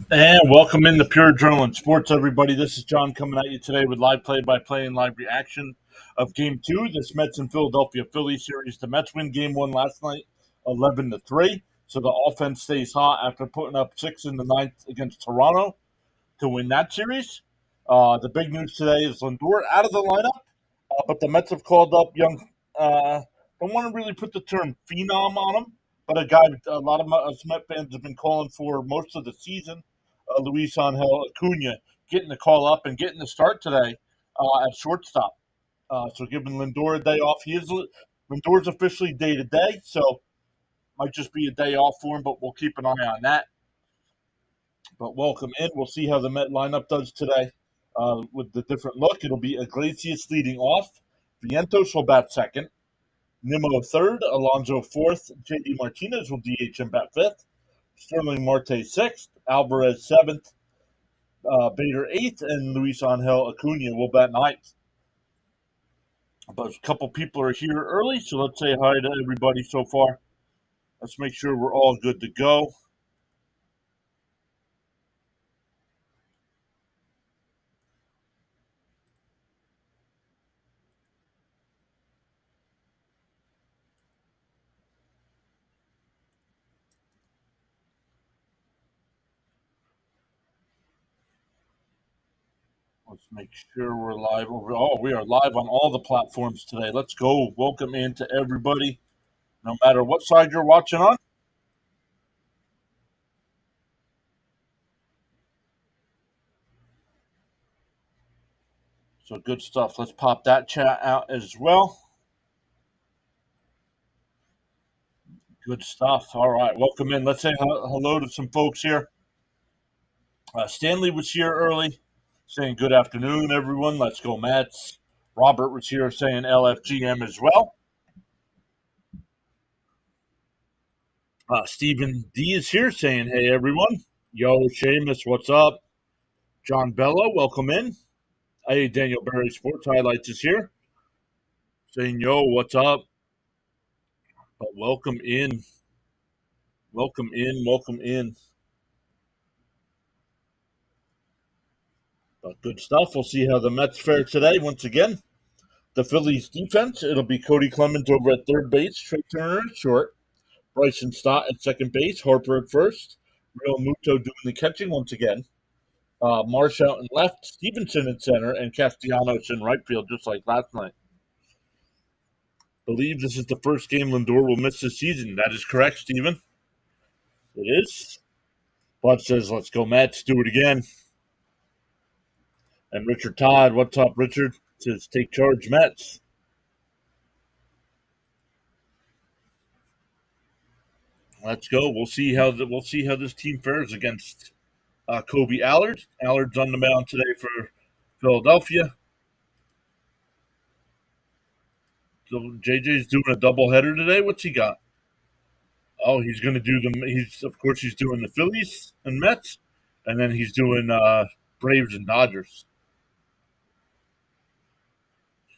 And welcome into PureAdrenaline Sports, everybody. This is John coming at you today with live play-by-play and live reaction of Game 2, this Mets and Philadelphia Phillies series. The Mets win Game 1 last night, 11-3. So the offense stays hot after putting up 6 in the ninth against Toronto to win that series. The big news today is Lindor out of the lineup, but the Mets have called up young. Don't want to really put the term phenom on him, but a guy a lot of us Met fans have been calling for most of the season. Luis Angel Acuna getting the call up and getting the start today at shortstop. So giving Lindor a day off. Lindor's officially day to day, so might just be a day off for him, but we'll keep an eye on that. But welcome in. We'll see how the Met lineup does today with the different look. It'll be Iglesias leading off. Vientos will bat second. Nimmo third. Alonso fourth. J.D. Martinez will DH and bat fifth. Sterling Marte sixth. Alvarez seventh. Bader eighth. And Luis Angel Acuna will bat ninth. But a couple people are here early, so let's say hi to everybody so far. Let's make sure we're all good to go. Let's make sure we're live over. Oh, we are live on all the platforms today. Let's go. Welcome in to everybody, no matter what side you're watching on. So good stuff. Let's pop that chat out as well. Good stuff. All right. Welcome in. Let's say hello to some folks here. Stanley was here early saying good afternoon, everyone. Let's go, Mets. Robert was here saying LFGM as well. Stephen D is here saying, hey, everyone. Yo, Seamus, what's up? John Bella, welcome in. Hey, Daniel Barry Sports Highlights is here saying, yo, what's up? But welcome in. Welcome in. Welcome in. But good stuff. We'll see how the Mets fare today. Once again, the Phillies defense, it'll be Cody Clemens over at third base, Trey Turner at short, Bryson Stott at second base, Harper at first, Real Muto doing the catching once again, Marsh out in left, Stevenson in center, and Castellanos in right field, just like last night. Believe this is the first game Lindor will miss this season. That is correct, Steven. It is. Bud says, let's go, Mets. Do it again. And Richard Todd, what's up, Richard? Says, take charge, Mets. Let's go. We'll see how this team fares against Kobe Allard. Allard's on the mound today for Philadelphia. So JJ's doing a doubleheader today. What's he got? Oh, he's going to do them. He's doing the Phillies and Mets, and then he's doing Braves and Dodgers.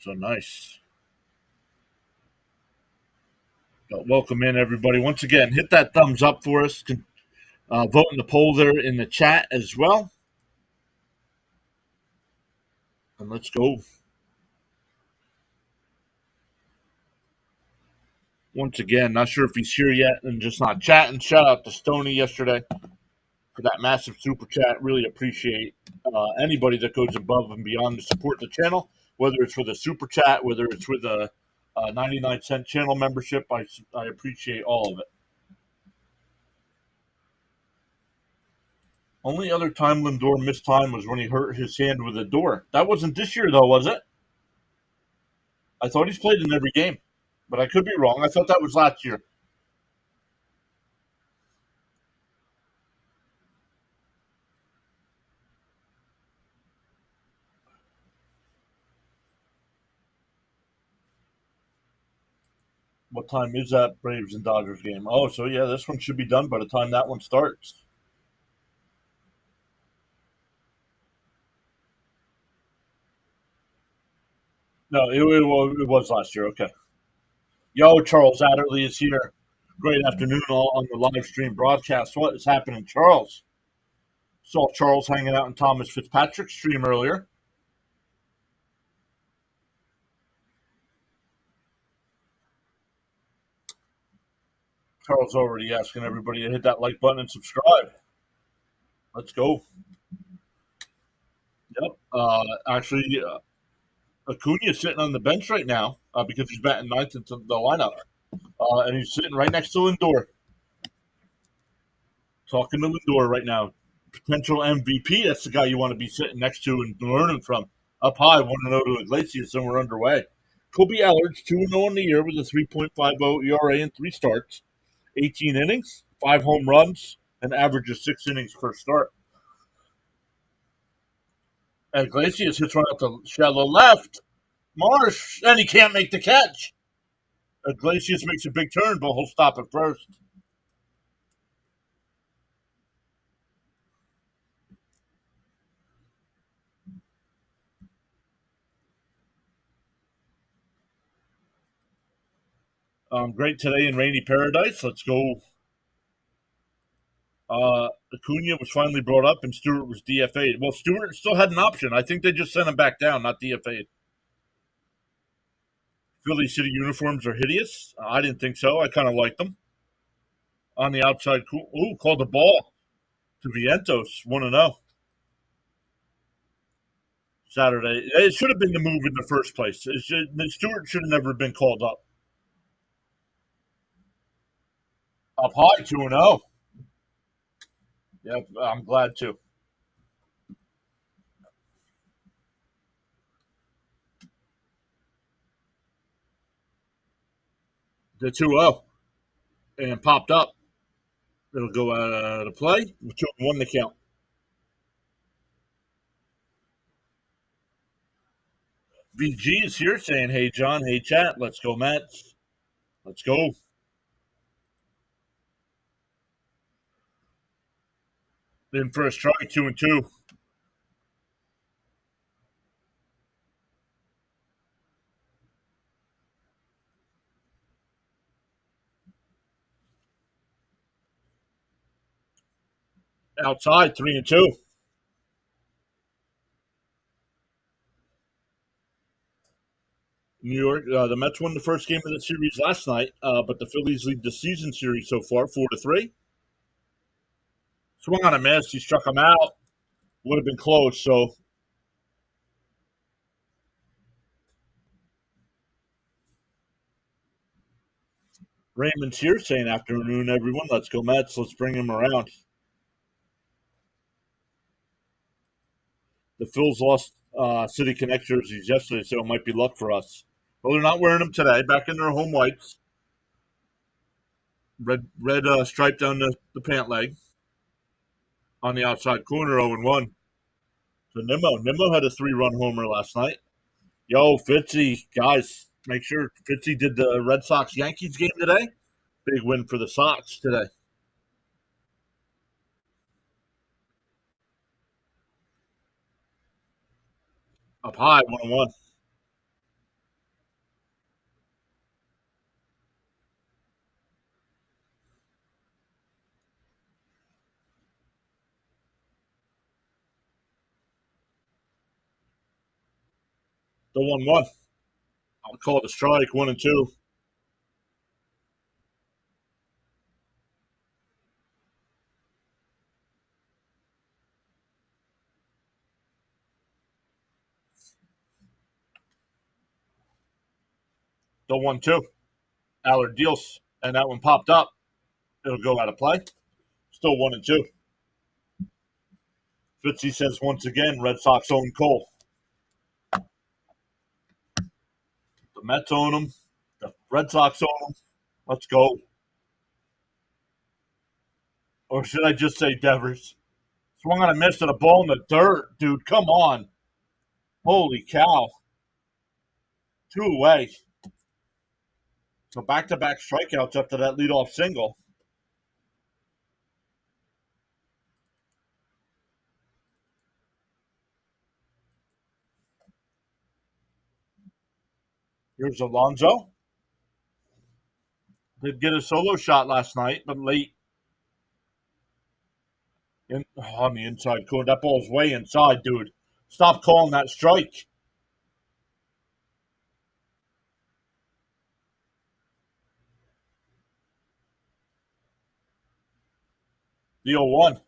So nice. But welcome in, everybody. Once again, hit that thumbs up for us. Vote in the poll there in the chat as well. And let's go. Once again, not sure if he's here yet and just not chatting. Shout out to Stoney yesterday for that massive super chat. Really appreciate anybody that goes above and beyond to support the channel, whether it's with a super chat, whether it's with a 99-cent channel membership. I appreciate all of it. Only other time Lindor missed time was when he hurt his hand with a door. That wasn't this year, though, was it? I thought he's played in every game, but I could be wrong. I thought that was last year. What time is that Braves and Dodgers game? Oh, so yeah, this one should be done by the time that one starts. No, it was last year. Okay. Yo, Charles Adderley is here. Great afternoon all on the live stream broadcast. What is happening, Charles? Saw Charles hanging out in Thomas Fitzpatrick's stream earlier. Charles already asking everybody to hit that like button and subscribe. Let's go. Yep. Actually, Acuna is sitting on the bench right now because he's batting ninth into the lineup. And he's sitting right next to Lindor. Talking to Lindor right now. Potential MVP. That's the guy you want to be sitting next to and learning from. Up high, 1-0 to Iglesias, and we're underway. Kobe Allard's 2-0 in the year with a 3.50 ERA in 3 starts, 18 innings, 5 home runs, an average of 6 innings per start. And Iglesias hits right up the shallow left. Marsh, and he can't make the catch. Iglesias makes a big turn, but he'll stop at first. Great today in rainy paradise. Let's go. Acuna was finally brought up, and Stewart was DFA'd. Well, Stewart still had an option. I think they just sent him back down, not DFA'd. Philly City uniforms are hideous. I didn't think so. I kind of liked them. On the outside, cool. Ooh, called the ball to Vientos, 1-0. Saturday. It should have been the move in the first place. Stewart should have never been called up. Up high, 2-0. Yep, I'm glad too. The 2-0 and popped up. It'll go out of play. 2-1 to count. VG is here saying, "Hey John, hey chat, let's go Mets, let's go." In for a strike, 2-2. Outside, 3-2. New York, the Mets won the first game of the series last night, but the Phillies lead the season series so far, 4-3. Swung on a miss, he struck him out. Would have been close. So Raymond's here saying, "Afternoon, everyone. Let's go Mets. Let's bring him around." The Phils lost City Connect jerseys yesterday, so it might be luck for us. Well, they're not wearing them today. Back in their home whites. Red stripe down the pant leg. On the outside corner, 0-1. So Nimmo had a 3-run homer last night. Yo, Fitzy, guys, make sure Fitzy did the Red Sox Yankees game today. Big win for the Sox today. Up high, 1-1. The 1-1. I'll call it a strike, 1-2. The 1-2. Allard deals, and that one popped up. It'll go out of play. Still 1-2. Fitzy says once again, Red Sox own Cole. The Mets own him. The Red Sox own him. Let's go. Or should I just say Devers? Swung on a miss and a ball in the dirt. Dude, come on. Holy cow. 2 away. So back-to-back strikeouts after that leadoff single. Here's Alonso. Did get a solo shot last night, but late. On the inside corner. That ball's way inside, dude. Stop calling that strike. The 0-1.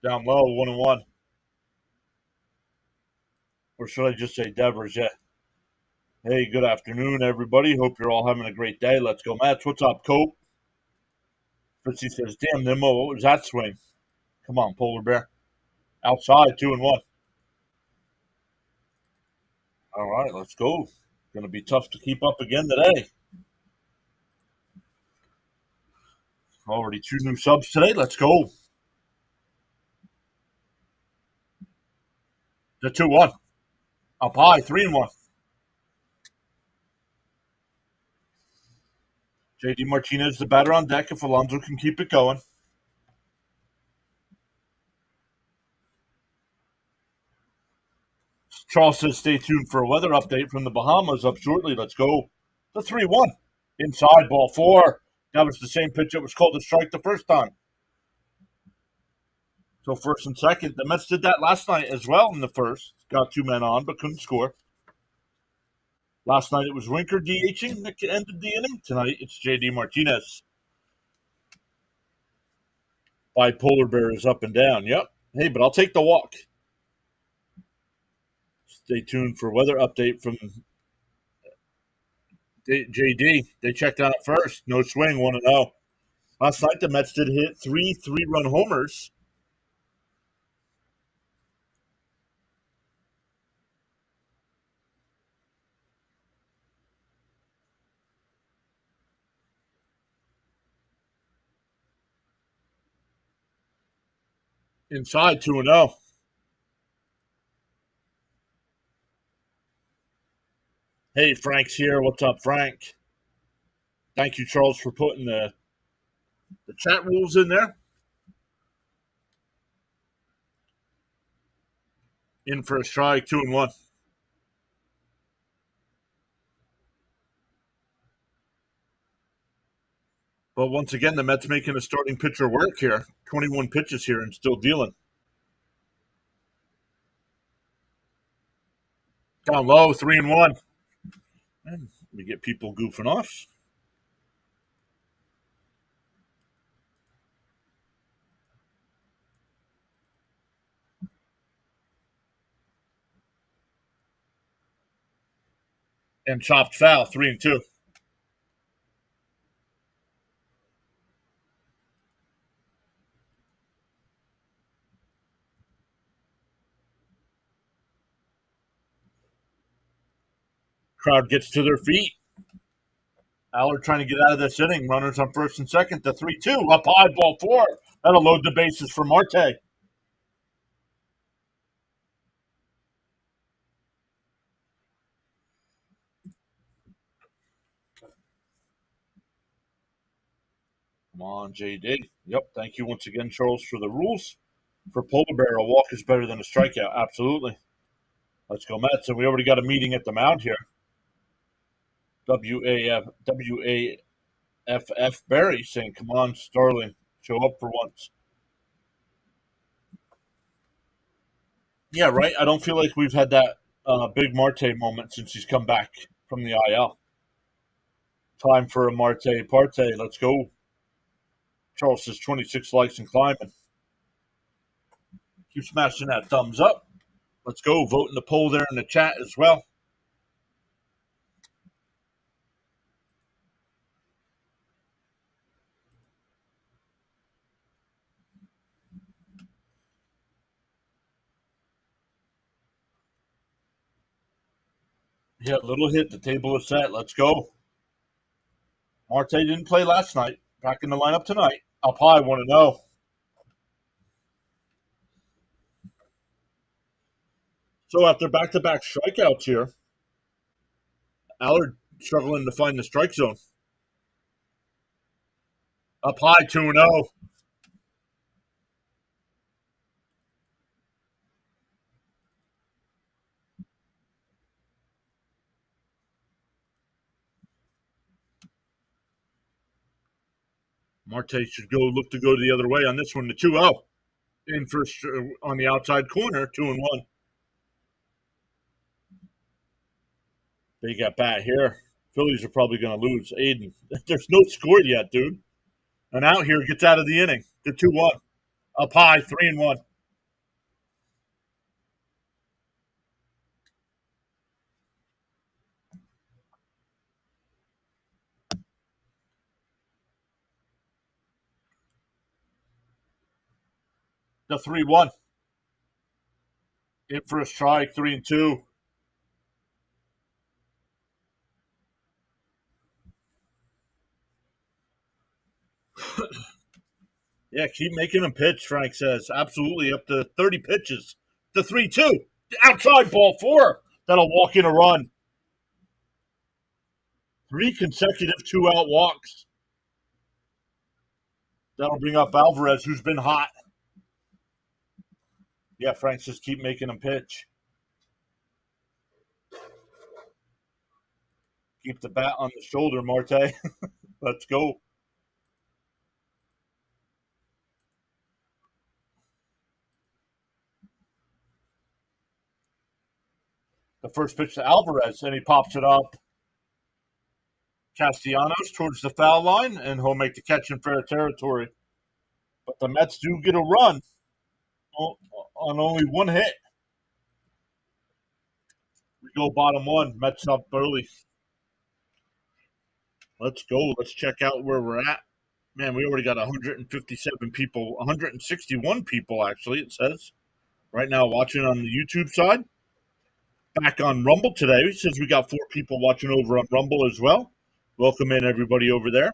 Down low, 1-1. Or should I just say Devers? Yeah. Hey, good afternoon, everybody. Hope you're all having a great day. Let's go, Mets. What's up, Cope? Fritzy says, damn, Nimmo, what was that swing? Come on, Polar Bear. Outside, 2-1. All right, let's go. Going to be tough to keep up again today. Already 2 new subs today. Let's go. The 2-1. Up high, 3-1. JD Martinez, the batter on deck if Alonso can keep it going. Charles says, stay tuned for a weather update from the Bahamas up shortly. Let's go. The 3-1. Inside, ball 4. That was the same pitch that was called a strike the first time. So first and second. The Mets did that last night as well in the first. Got 2 men on, but couldn't score. Last night it was Winker DHing that ended the inning. Tonight it's JD Martinez. Bipolar Bear is up and down. Yep. Hey, but I'll take the walk. Stay tuned for weather update from JD. They checked on it first. No swing, 1-0. Last night the Mets did hit 3 3-run homers. Inside, 2-0. Hey, Frank's here. What's up, Frank? Thank you, Charles, for putting the chat rules in there. In for a strike, 2-1. But once again, the Mets making a starting pitcher work here. 21 pitches here and still dealing. Down low, 3-1. And we get people goofing off. And chopped foul, 3-2. Crowd gets to their feet. Allard trying to get out of this inning. Runners on first and second. The 3-2. Up high, ball 4. That'll load the bases for Marte. Come on, JD. Yep. Thank you once again, Charles, for the rules. For Polar Bear, a walk is better than a strikeout. Absolutely. Let's go, Mets. And we already got a meeting at the mound here. WAFF Barry saying, come on, Starling, show up for once. Yeah, right. I don't feel like we've had that big Marte moment since he's come back from the IL. Time for a Marte parte. Let's go. Charles says 26 likes and climbing. Keep smashing that thumbs up. Let's go. Vote in the poll there in the chat as well. Yeah, little hit. The table is set. Let's go. Marte didn't play last night. Back in the lineup tonight. Up high, 1-0. So after back-to-back strikeouts here, Allard struggling to find the strike zone. Up high, 2-0. Marte should look to go the other way on this one, the 2-0. in for on the outside corner, 2-1. They got bat here. Phillies are probably going to lose. Aiden, there's no score yet, dude. And out here gets out of the inning. The 2-1. Up high, 3-1. The 3-1. In for a strike, 3-2. Yeah, keep making them pitch, Frank says. Absolutely, up to 30 pitches. The 3-2. Outside ball 4. That'll walk in a run. 3 consecutive 2-out walks. That'll bring up Alvarez, who's been hot. Yeah, Frank says keep making them pitch. Keep the bat on the shoulder, Marte. Let's go. The first pitch to Alvarez, and he pops it up. Castellanos towards the foul line, and he'll make the catch in fair territory. But the Mets do get a run on only one hit. We go bottom 1. Mets up early. Let's go. Let's check out where we're at. Man, we already got 157 people, 161 people, actually, it says, right now watching on the YouTube side. Back on Rumble today. It says we got 4 people watching over on Rumble as well. Welcome in, everybody over there.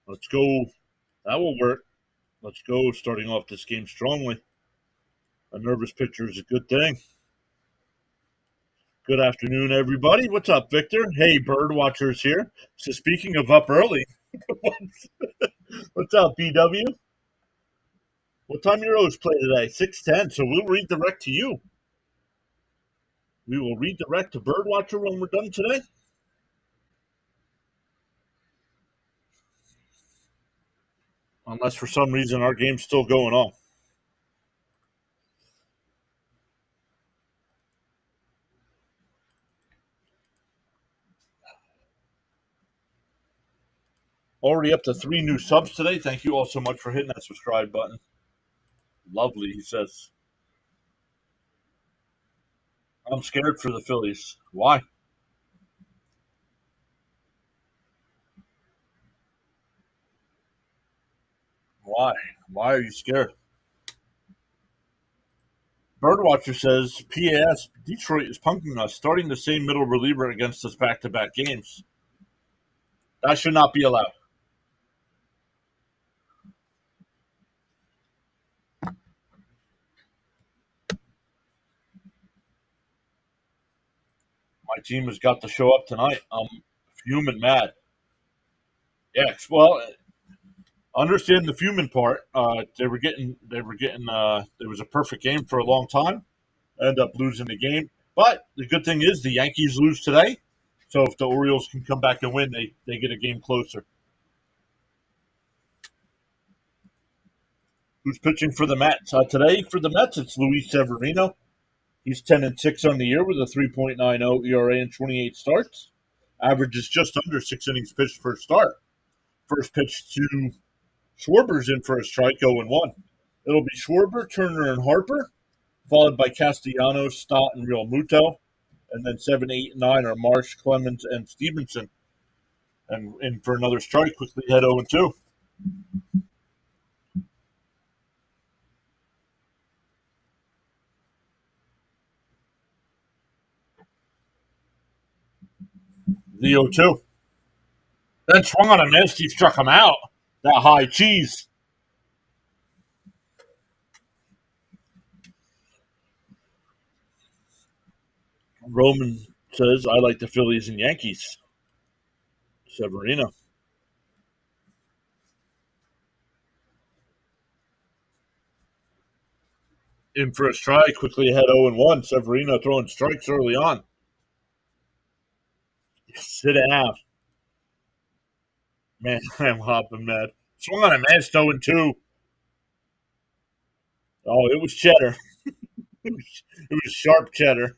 Let's go. That will work. Let's go. Starting off this game strongly. A nervous pitcher is a good thing. Good afternoon, everybody. What's up, Victor? Hey, Bird Watchers here. So speaking of up early, what's up, BW? What time your O's play today? 6:10. So we'll redirect to you. We will redirect to Birdwatcher when we're done today. Unless for some reason our game's still going on. Already up to 3 new subs today. Thank you all so much for hitting that subscribe button. Lovely, he says. I'm scared for the Phillies. Why? Why? Why are you scared? Birdwatcher says, P.S. Detroit is punking us, starting the same middle reliever against us back-to-back games. That should not be allowed. My team has got to show up tonight. I'm fuming mad. Yes, well, understand the fuming part. They were getting. It was a perfect game for a long time. End up losing the game, but the good thing is the Yankees lose today. So if the Orioles can come back and win, they get a game closer. Who's pitching for the Mets today? For the Mets, it's Luis Severino. He's 10-6 on the year with a 3.90 ERA and 28 starts. Average is just under 6 innings pitched per start. First pitch to Schwarber's in for a strike, 0-1. It'll be Schwarber, Turner, and Harper, followed by Castellanos, Stott, and Real Muto. And then 7, 8, and 9 are Marsh, Clemens, and Stevenson. And in for another strike, quickly head 0-2. The 0-2. Then swung on a miss. He struck him out. That high cheese. Roman says, I like the Phillies and Yankees. Severino. In for a strike, quickly ahead 0-1. Severino throwing strikes early on. Sit down. Man, I'm hopping mad. Swung on a missed 0-2. Oh, it was cheddar. It was sharp cheddar.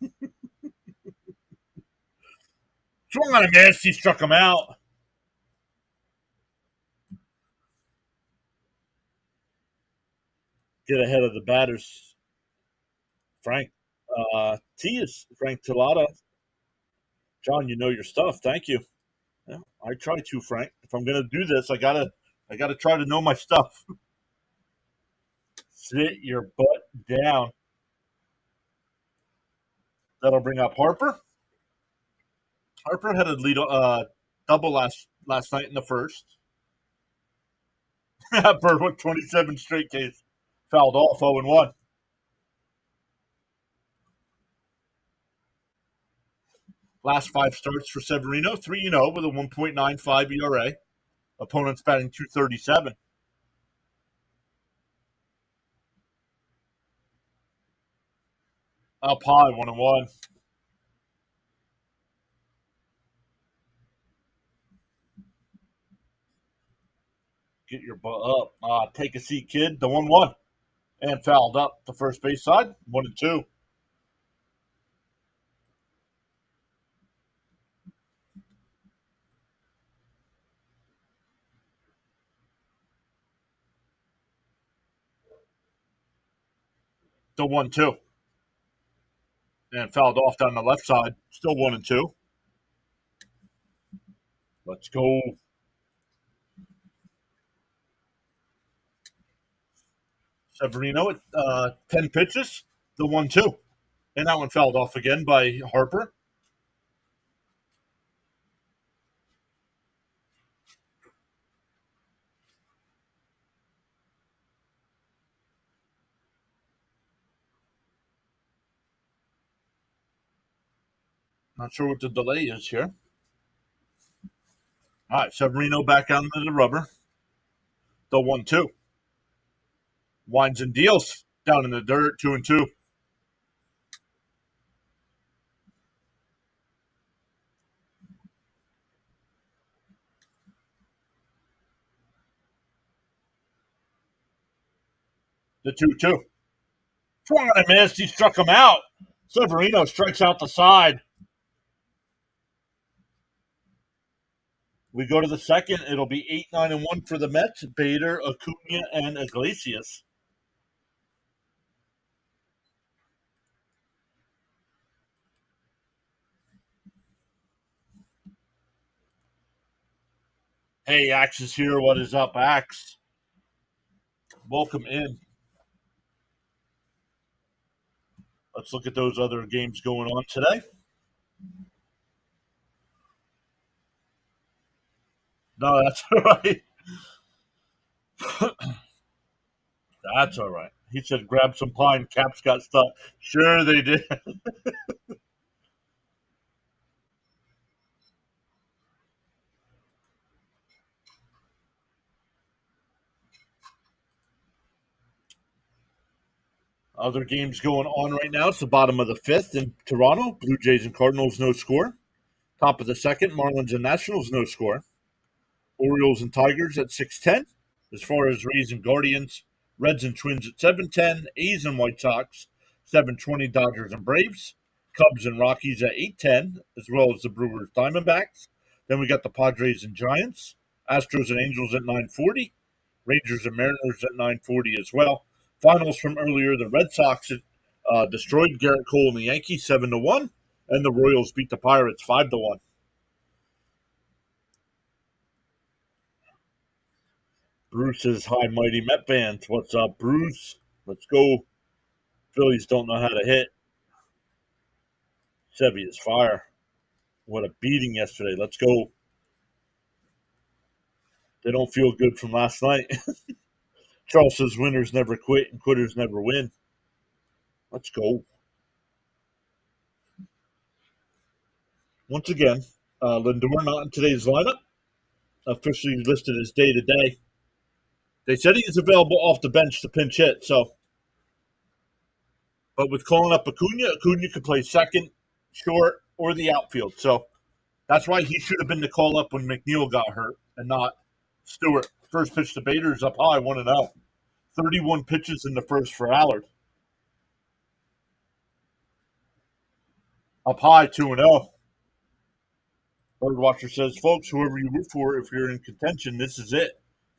Swung on a miss. He struck him out. Get ahead of the batters. Frank T is Frank Tillada. John, you know your stuff. Thank you. Yeah, I try to, Frank. If I'm gonna do this, I gotta try to know my stuff. Sit your butt down. That'll bring up Harper. Harper had a lead double last night in the first. Bird with 27 straight Ks. Fouled off 0-1. Last 5 starts for Severino, 3-0 with a 1.95 ERA. Opponents batting .237. Up high, 1-1. Get your butt up. Take a seat, kid. The 1-1. And fouled up the first base side, 1-2. The 1-2. And fouled off down the left side, still 1-2. Let's go. Severino at 10 pitches, the 1-2. And that one fouled off again by Harper. Not sure what the delay is here. All right, Severino back out into the rubber. The 1-2. Winds and deals down in the dirt, 2-2. The 2-2. Swung and a miss. He struck him out. Severino strikes out the side. We go to the second. It'll be 8-9-1 for the Mets. Bader, Acuna, and Iglesias. Hey, Axe is here. What is up, Axe? Welcome in. Let's look at those other games going on today. No, that's all right. That's all right. He said, grab some pine. Caps got stuck. Sure, they did. Other games going on right now. It's the bottom of the fifth in Toronto. Blue Jays and Cardinals, no score. Top of the second, Marlins and Nationals, no score. Orioles and Tigers at 6:10. As far as Rays and Guardians, Reds and Twins at 7:10. A's and White Sox, 7:20. Dodgers and Braves. Cubs and Rockies at 8:10, as well as the Brewers Diamondbacks. Then we got the Padres and Giants. Astros and Angels at 9:40. Rangers and Mariners at 9:40 as well. Finals from earlier: the Red Sox destroyed Garrett Cole and the Yankees 7-1, and the Royals beat the Pirates 5-1. Bruce's high mighty Met fans. What's up, Bruce? Let's go. Phillies don't know how to hit. Sevy is fire. What a beating yesterday. Let's go. They don't feel good from last night. Charles says winners never quit and quitters never win. Let's go. Once again, Lindor not in today's lineup. Officially listed as day to day. They said he is available off the bench to pinch hit. So, but with calling up Acuna could play second, short, or the outfield. So that's why he should have been the call up when McNeil got hurt and not Stewart. First pitch to Bader's up high, 1-0. 31 pitches in the first for Allard. Up high, 2-0. Birdwatcher says, folks, whoever you root for, if you're in contention, this is it.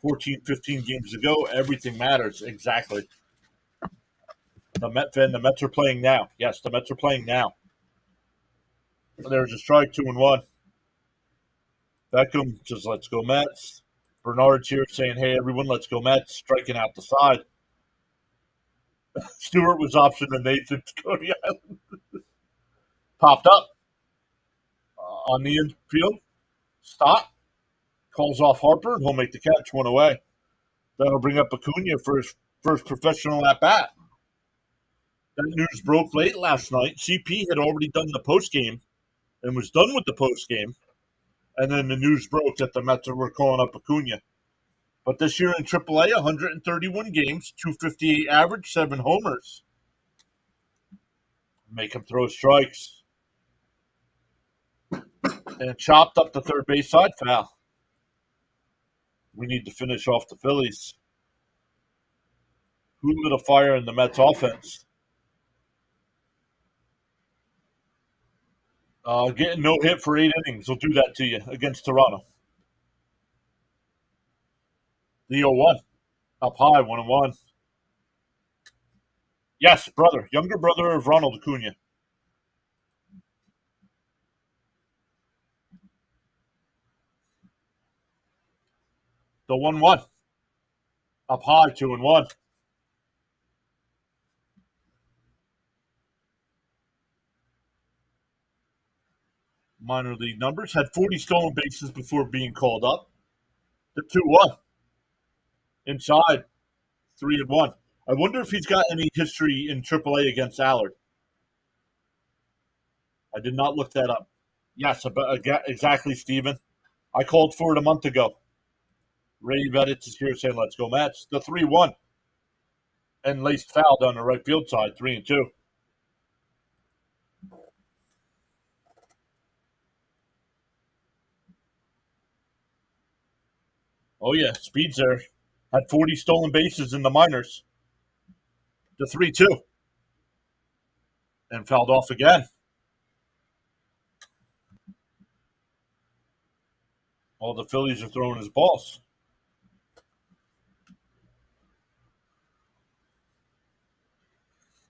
14, 15 games to go. Everything matters. Exactly. The Mets are playing now. Yes, the Mets are playing now. There's a strike, 2-1. Beckham says, let's go Mets. Bernard's here saying, hey, everyone, let's go Mets. Striking out the side. Stewart was optioned to Nathan to go to the island. Popped up on the infield. Stop. Calls off Harper, and he'll make the catch, 1 away. That'll bring up Acuna for his first professional at-bat. That news broke late last night. CP had already done the postgame and was done with the postgame. And then the news broke that the Mets were calling up Acuna. But this year in AAA, 131 games, 258 average, 7 homers. Make him throw strikes. And chopped up the third base side foul. We need to finish off the Phillies. Who lit a fire in the Mets offense? Getting no hit for 8 innings will do that to you against Toronto. The 0-1. Up high, 1-1. Yes, brother. Younger brother of Ronald Acuna. The 1-1. Up high, 2-1. Minor league numbers. Had 40 stolen bases before being called up. The 2-1. Inside, 3-1. I wonder if he's got any history in AAA against Allard. I did not look that up. Yes, exactly, Steven. I called for it a month ago. Ray Vettitz is here saying, let's go Mets. The 3-1. And laced foul down the right field side, 3-2. Oh, yeah, speed's there. Had 40 stolen bases in the minors. The 3-2. And fouled off again. All the Phillies are throwing his balls.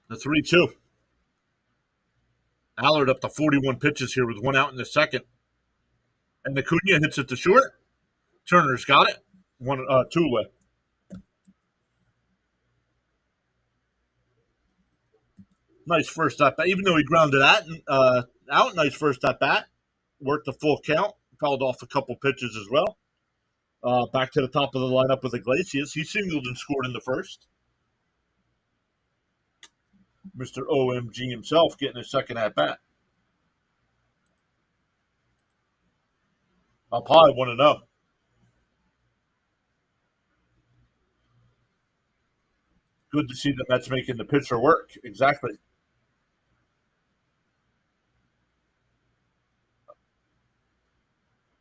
The 3-2. Allard up to 41 pitches here with 1 out in the second. And Acuna hits it to short. Turner's got it. 2 away. Nice first at bat. Even though he grounded that out, nice first at bat. Worked the full count. Fouled off a couple pitches as well. Back to the top of the lineup with Iglesias. He singled and scored in the first. Mr. OMG himself getting a second at bat. Up high, 1-0. Good to see the Mets making the pitcher work. Exactly.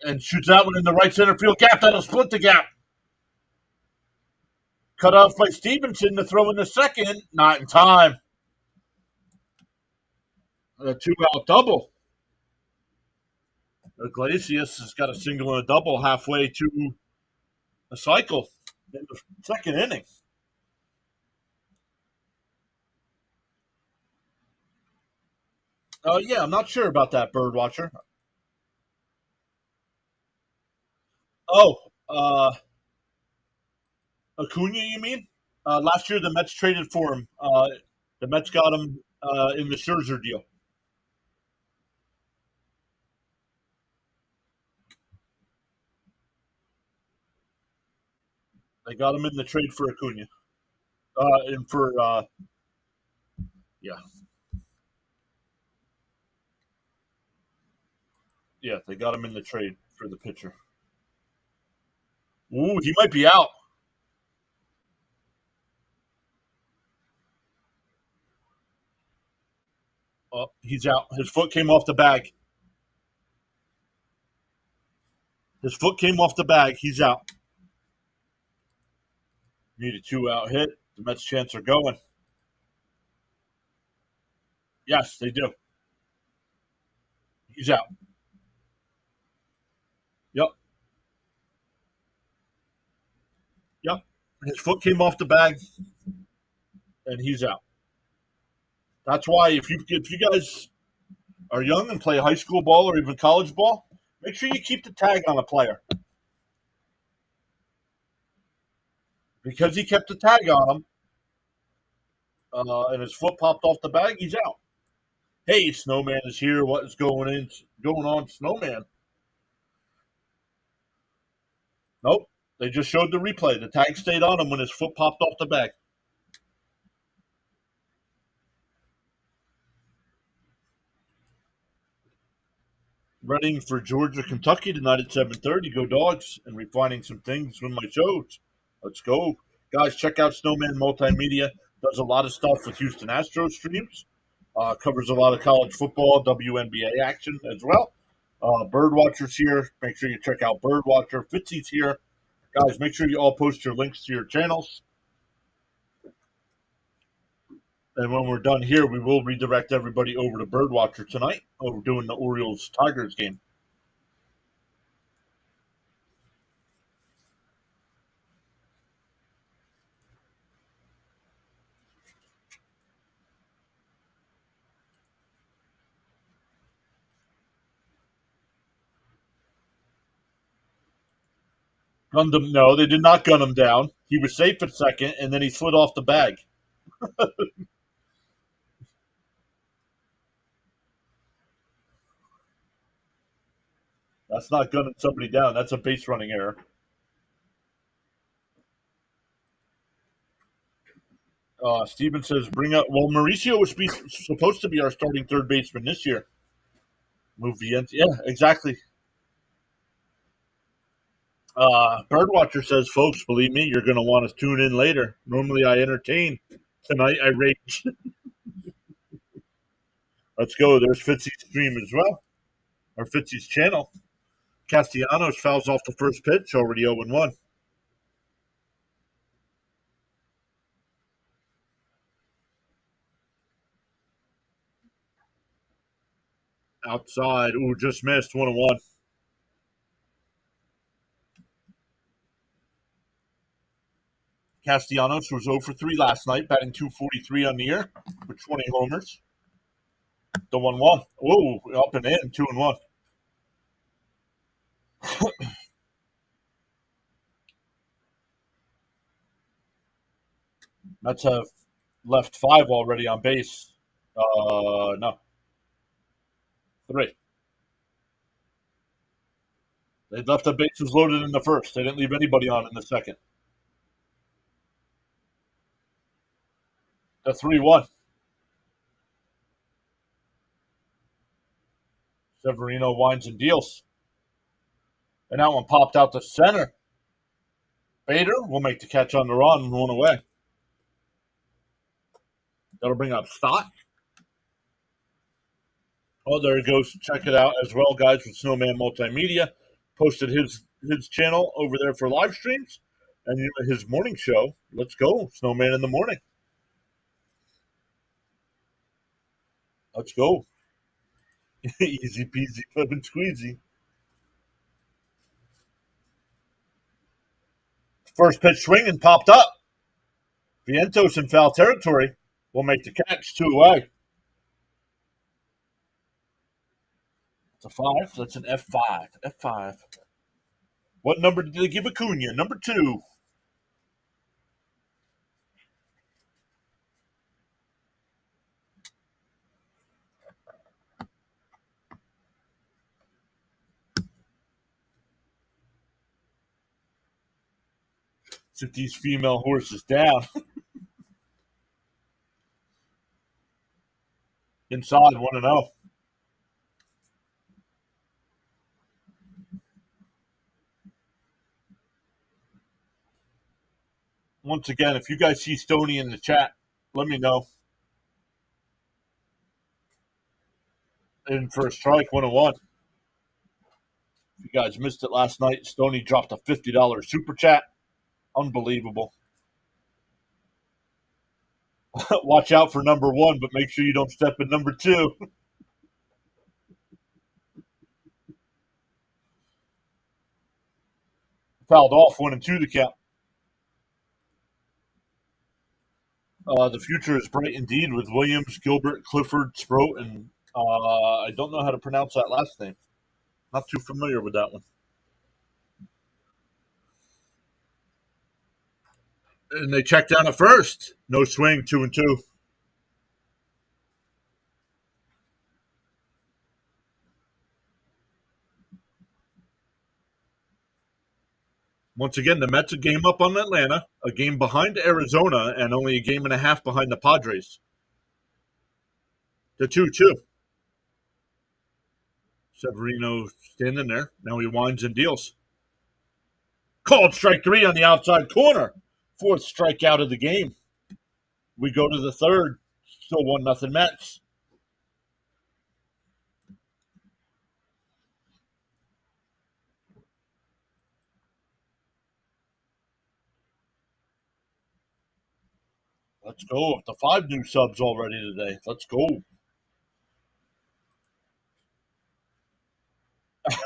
And shoots that one in the right center field gap. That'll split the gap. Cut off by Stevenson to throw in the second. Not in time. A 2-out double. Iglesias has got a single and a double halfway to a cycle in the second inning. Yeah, I'm not sure about that, Birdwatcher. Acuna, you mean? Last year, the Mets traded for him. The Mets got him in the Scherzer deal. They got him in the trade for Acuna. Yeah. Yeah, they got him in the trade for the pitcher. Ooh, he might be out. He's out. His foot came off the bag. His foot came off the bag. He's out. Need a 2-out hit. The Mets' chance are going. Yes, they do. He's out. Yep. Yep. His foot came off the bag, and he's out. That's why if you guys are young and play high school ball or even college ball, make sure you keep the tag on a player because he kept the tag on him, and his foot popped off the bag. He's out. Hey, Snowman is here. What is going on, Snowman? Nope. They just showed the replay. The tag stayed on him when his foot popped off the bag. Running for Georgia, Kentucky tonight at 7:30. Go Dogs! And refining some things with my shows. Let's go, guys! Check out Snowman Multimedia. Does a lot of stuff with Houston Astros streams. Covers a lot of college football, WNBA action as well. Birdwatcher's here. Make sure you check out Birdwatcher. Fitzy's here. Guys, make sure you all post your links to your channels. And when we're done here, we will redirect everybody over to Birdwatcher tonight. We're doing the Orioles-Tigers game. Gunned him. No, they did not gun him down. He was safe at second, and then he slid off the bag. That's not gunning somebody down. That's a base running error. Steven says, bring up. Well, Mauricio was supposed to be our starting third baseman this year. Move the end. Yeah, exactly. Birdwatcher says, folks, believe me, you're going to want to tune in later. Normally I entertain. Tonight I rage. Let's go. There's Fitzy's stream as well, or Fitzy's channel. Castellanos fouls off the first pitch, already 0-1. Outside. Ooh, just missed. 1-1. Castellanos was 0 for 3 last night, batting .243 on the year with 20 homers. The 1-1. Whoa, up and in, 2-1. Mets have left 5 already on base. No. 3. They left the bases loaded in the first. They didn't leave anybody on in the second. The 3-1. Severino winds and deals. And that one popped out to center. Bader will make the catch on the run, 1 away. That'll bring up Stott. Oh, there he goes. Check it out as well, guys, with Snowman Multimedia. Posted his channel over there for live streams and his morning show. Let's go, Snowman in the morning. Let's go. Easy peasy, lemon squeezy. First pitch swing and popped up. Vientos in foul territory will make the catch, 2 away. It's a 5. That's an F5. F5. What number did they give Acuna? Number 2. Sit these female horses down. Inside, 1-0. Once again, if you guys see Stoney in the chat, let me know. In for a strike, 1-1. If you guys missed it last night, Stoney dropped a $50 super chat. Unbelievable. Watch out for number one, but make sure you don't step in number two. Fouled off 1-2 to count. The future is bright indeed with Williams, Gilbert, Clifford, Sproat, and I don't know how to pronounce that last name. Not too familiar with that one. And they check down at first. No swing, 2-2. Once again, the Mets a game up on Atlanta, a game behind Arizona, and only a game and a half behind the Padres. The 2-2. Severino standing there. Now he winds and deals. Called strike three on the outside corner. Fourth strikeout of the game. We go to the third. Still 1-0 Mets. Let's go. Up to 5 new subs already today. Let's go.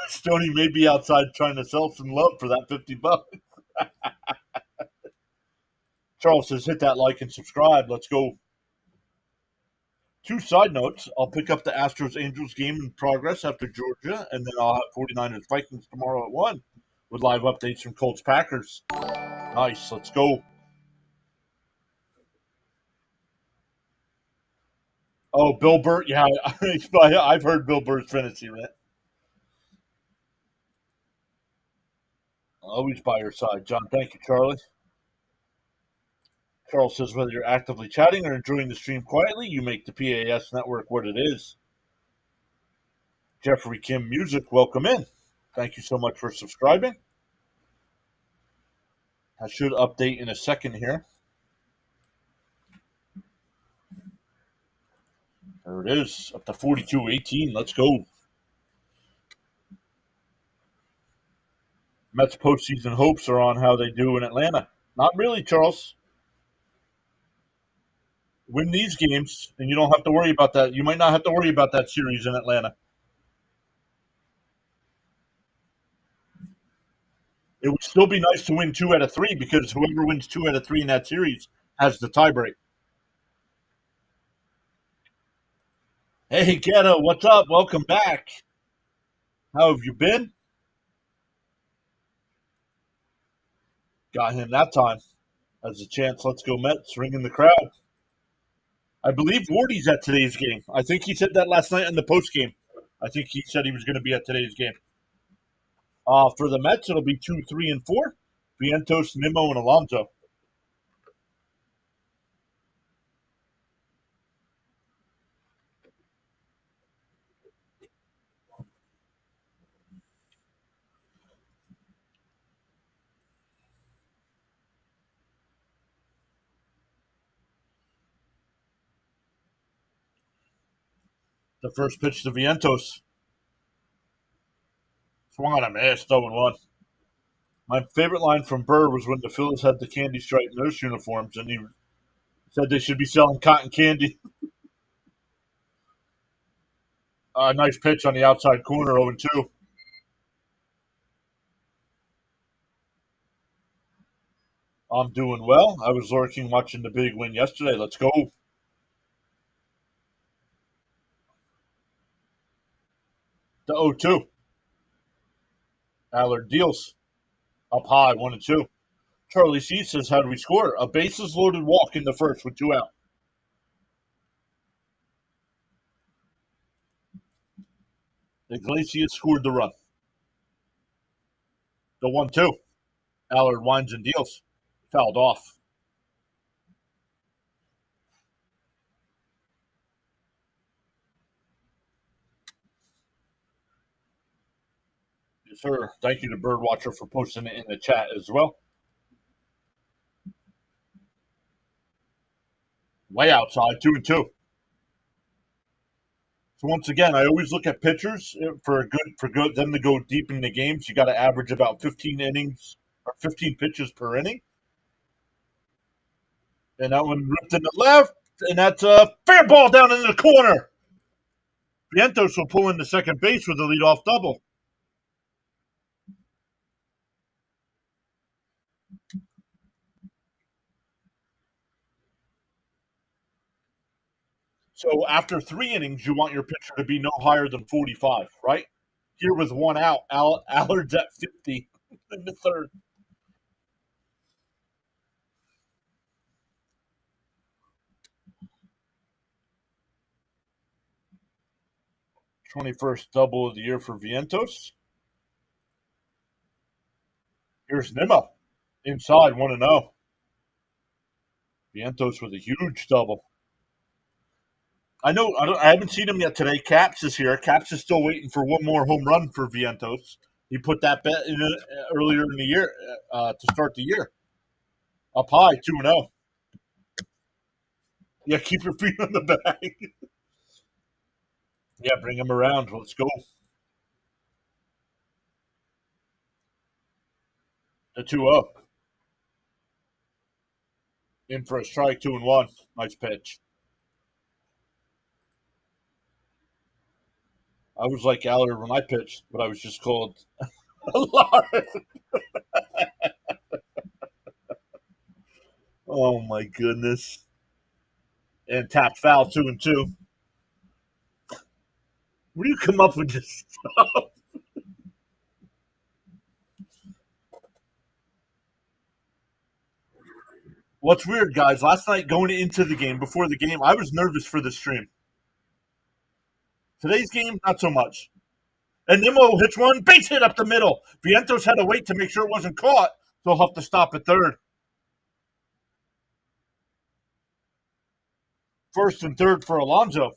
Stoney may be outside trying to sell some love for that $50. Charles says hit that like and subscribe. Let's go. 2 side notes. I'll pick up the Astros Angels game in progress after Georgia, and then I'll have 49ers Vikings tomorrow at 1 with live updates from Colts Packers. Nice. Let's go. Oh, Bill Burr. Yeah, I've heard Bill Burr's fantasy rant. Always by your side, John. Thank you, Charlie. Charles says whether you're actively chatting or enjoying the stream quietly, you make the PAS network what it is. Jeffrey Kim Music, welcome in. Thank you so much for subscribing. I should update in a second here. There it is, up to 42-18. Let's go. Mets postseason hopes are on how they do in Atlanta. Not really, Charles. Win these games, and you don't have to worry about that. You might not have to worry about that series in Atlanta. It would still be nice to win 2 out of 3 because whoever wins 2 out of 3 in that series has the tiebreak. Hey, Ghetto, what's up? Welcome back. How have you been? Got him that time. Has a chance. Let's go Mets. Ringing the crowd. I believe Wardy's at today's game. I think he said that last night in the post game. I think he said he was going to be at today's game. For the Mets, it'll be 2, 3, and 4. Vientos, Nimmo, and Alonso. The first pitch to Vientos. Swung on a miss, 0-1. My favorite line from Burr was when the Phillies had the candy stripe nurse uniforms, and he said they should be selling cotton candy. Nice pitch on the outside corner, 0-2. I'm doing well. I was lurking watching the big win yesterday. Let's go. The 0-2. Allard deals. Up high, 1-2. Charlie C says, how do we score? A bases loaded walk in the first with 2 out. Iglesias scored the run. The 1-2. Allard winds and deals. Fouled off. Yes, sir. Thank you to Birdwatcher for posting it in the chat as well. Way outside, 2-2. So once again, I always look at pitchers for them to go deep in the games. You got to average about 15 innings or 15 pitches per inning. And that one ripped in the left, and that's a fair ball down in the corner. Vientos will pull into second base with a leadoff double. So after 3 innings, you want your pitcher to be no higher than 45, right? Here with one out, Allard's at 50 in the third. 21st double of the year for Vientos. Here's Nimmo. Inside, 1-0. Vientos with a huge double. I haven't seen him yet today. Caps is here. Caps is still waiting for one more home run for Vientos. He put that bet in earlier in the year to start the year. Up high, 2-0. Yeah, keep your feet on the bag. Yeah, bring him around. Let's go. The 2-0. In for a strike, 2-1. Nice pitch. I was like Allard when I pitched, but I was just called Allard. Oh my goodness. And tap foul, 2-2. Where do you come up with this stuff? What's weird, guys, last night going into the game, before the game, I was nervous for the stream. Today's game, not so much. And Nimmo hits one, base hit up the middle. Vientos had to wait to make sure it wasn't caught, so he'll have to stop at third. First and third for Alonso.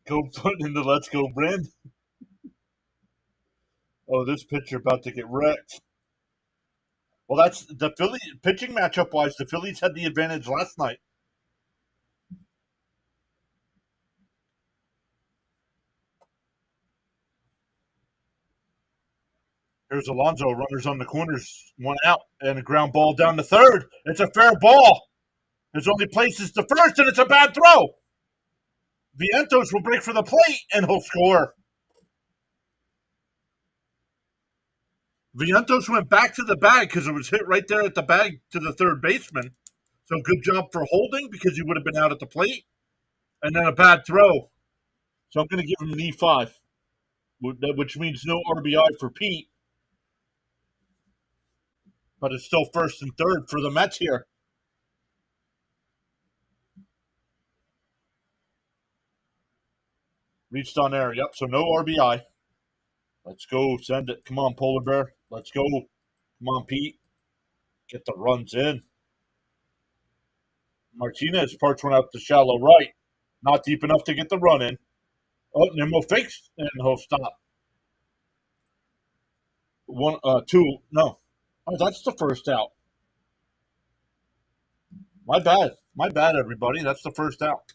Go put in the let's go brand. Oh, this pitcher about to get wrecked. Well, that's the Philly pitching matchup wise. The Phillies had the advantage last night. Here's Alonso, runners on the corners, one out, and a ground ball down the third. It's a fair ball. His only place is the first, and it's a bad throw. Vientos will break for the plate, and he'll score. Vientos went back to the bag because it was hit right there at the bag to the third baseman. So good job for holding because he would have been out at the plate. And then a bad throw. So I'm going to give him an E5, which means no RBI for Pete. But it's still first and third for the Mets here. Reached on air. Yep, so no RBI. Let's go. Send it. Come on, Polar Bear. Let's go. Come on, Pete. Get the runs in. Martinez parks one out to shallow right. Not deep enough to get the run in. Oh, Nimmo fakes, and he'll stop. One, two, no. Oh, that's the first out. My bad. My bad, everybody. That's the first out.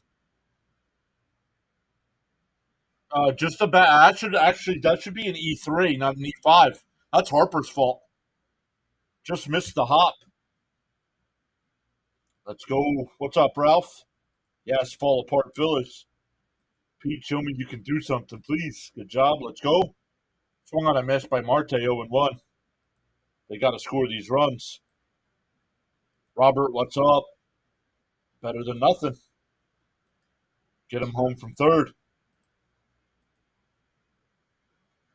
Just a bad. That should be an E3, not an E5. That's Harper's fault. Just missed the hop. Let's go. What's up, Ralph? Yes, fall apart Phillies. Pete, show me you can do something, please. Good job. Let's go. Swung on a miss by Marte 0-1. They got to score these runs. Robert, what's up? Better than nothing. Get him home from third.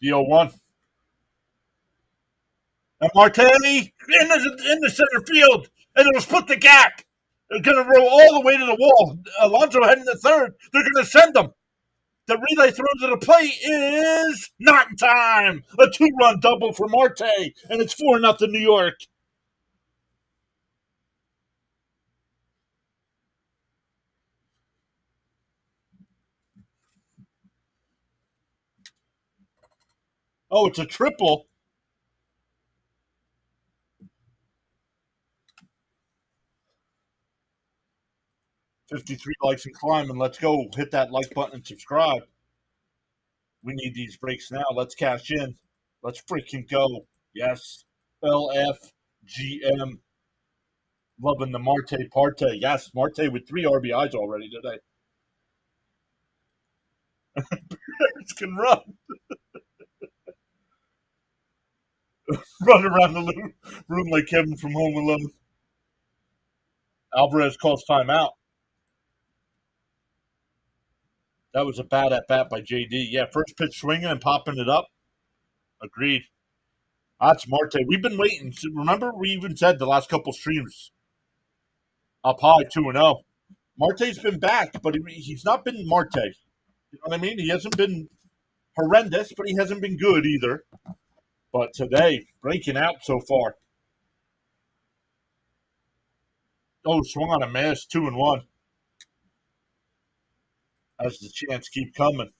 The 0-1. And Martelli in the center field, and it'll split the gap. They're going to roll all the way to the wall. Alonso heading to third. They're going to send them. The relay throw to the plate is not in time. A two-run double for Marte, and it's 4-0 New York. Oh, it's a triple. 53 likes and climbing. Let's go. Hit that like button and subscribe. We need these breaks now. Let's cash in. Let's freaking go. Yes. LFGM. Loving the Marte Parte. Yes, Marte with 3 RBIs already today. Bears can run. Run around the room like Kevin from Home Alone. Alvarez calls timeout. That was a bad at bat by JD. Yeah, first pitch swinging and popping it up. Agreed. That's Marte. We've been waiting. Remember, we even said the last couple streams up high 2-0. Marte's been back, but he's not been Marte. You know what I mean? He hasn't been horrendous, but he hasn't been good either. But today, breaking out so far. Oh, swung on a miss, 2-1. As the chants keep coming.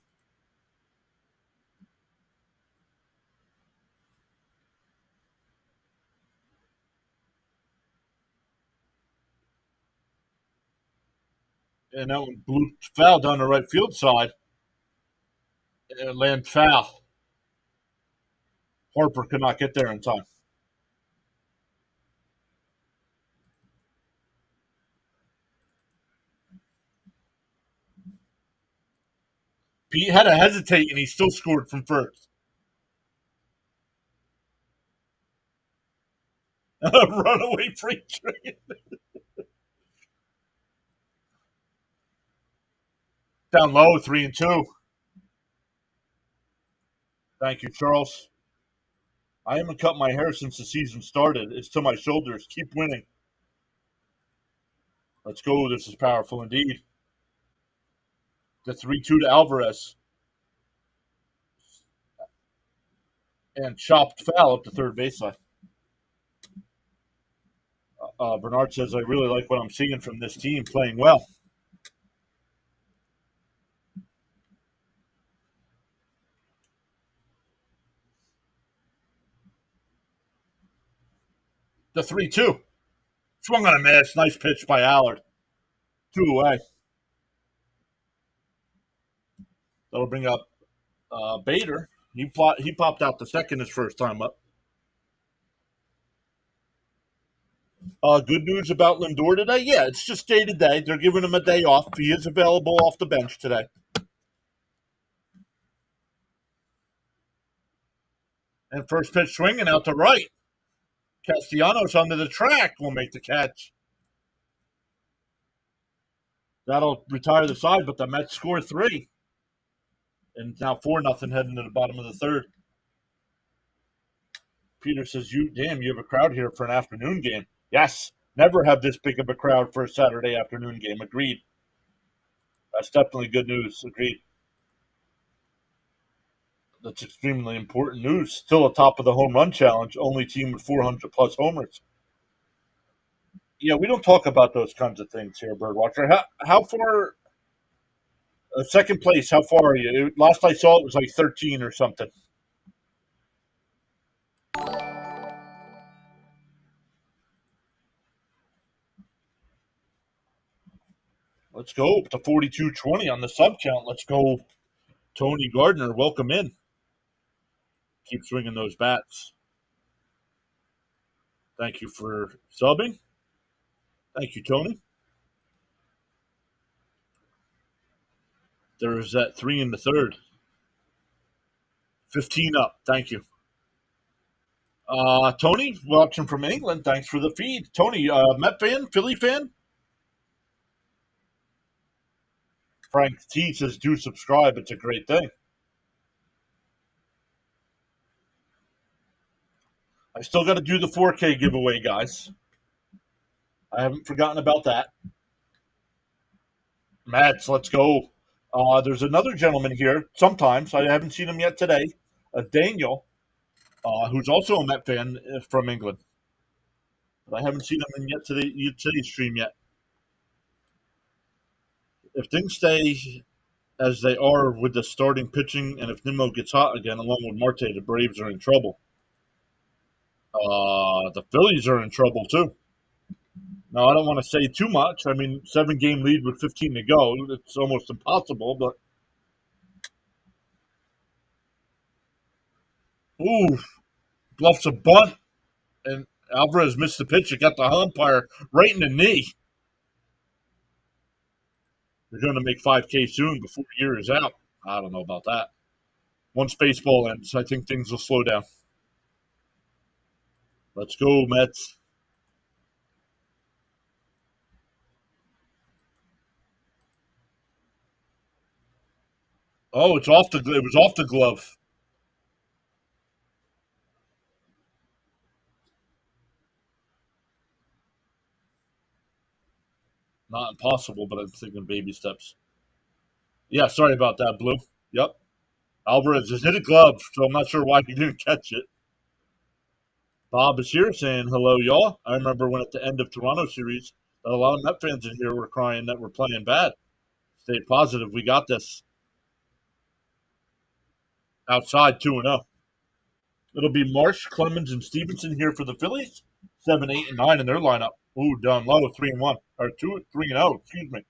And that one blew foul down the right field side. And land foul. Harper could not get there in time. Pete had to hesitate, and he still scored from first. Runaway freight train. Down low, 3-2. Thank you, Charles. I haven't cut my hair since the season started. It's to my shoulders. Keep winning. Let's go. This is powerful indeed. The 3-2 to Alvarez. And chopped foul up the third baseline. Bernard says, I really like what I'm seeing from this team playing well. The 3-2. Swung on a miss. Nice pitch by Allard. 2 away. That'll bring up Bader. He popped out the second his first time up. Good news about Lindor today? Yeah, it's just day to day. They're giving him a day off. He is available off the bench today. And first pitch swinging out to right. Castellanos under the track will make the catch. That'll retire the side, but the Mets score 3. And now 4-0 heading to the bottom of the third. Peter says, you have a crowd here for an afternoon game. Yes, never have this big of a crowd for a Saturday afternoon game. Agreed. That's definitely good news. Agreed. That's extremely important news. Still atop of the home run challenge. Only team with 400-plus homers. Yeah, we don't talk about those kinds of things here, Birdwatcher. How far? Second place, how far are you? Last I saw, it was like 13 or something. Let's go to 42-20 on the sub count. Let's go, Tony Gardner. Welcome in. Keep swinging those bats. Thank you for subbing. Thank you, Tony. There's that 3 in the third. 15 up. Thank you. Tony, watching from England. Thanks for the feed. Tony, Met fan, Philly fan? Frank T says, do subscribe. It's a great thing. I still got to do the 4K giveaway, guys. I haven't forgotten about that. Mets, let's go. There's another gentleman here. Sometimes I haven't seen him yet today. Daniel, who's also a Met fan from England. But I haven't seen him in yet today's stream yet. If things stay as they are with the starting pitching, and if Nimmo gets hot again, along with Marte, the Braves are in trouble. The Phillies are in trouble too. Now, I don't want to say too much. I mean, 7-game lead with 15 to go. It's almost impossible, but ooh, bluffs a bunt, and Alvarez missed the pitch. It got the umpire right in the knee. They're going to make 5K soon before the year is out. I don't know about that. Once baseball ends, I think things will slow down. Let's go, Mets. Oh, it's off the. It was off the glove. Not impossible, but I'm thinking baby steps. Yeah, sorry about that, Blue. Yep. Alvarez just hit a glove, so I'm not sure why he didn't catch it. Bob is here saying hello, y'all. I remember when at the end of Toronto series, that a lot of Met fans in here were crying that we're playing bad. Stay positive. We got this. Outside 2-0. It'll be Marsh, Clemens, and Stevenson here for the Phillies. 7, 8, and 9 in their lineup. Ooh, down low, 3-1. Or 2, 3-0, excuse me.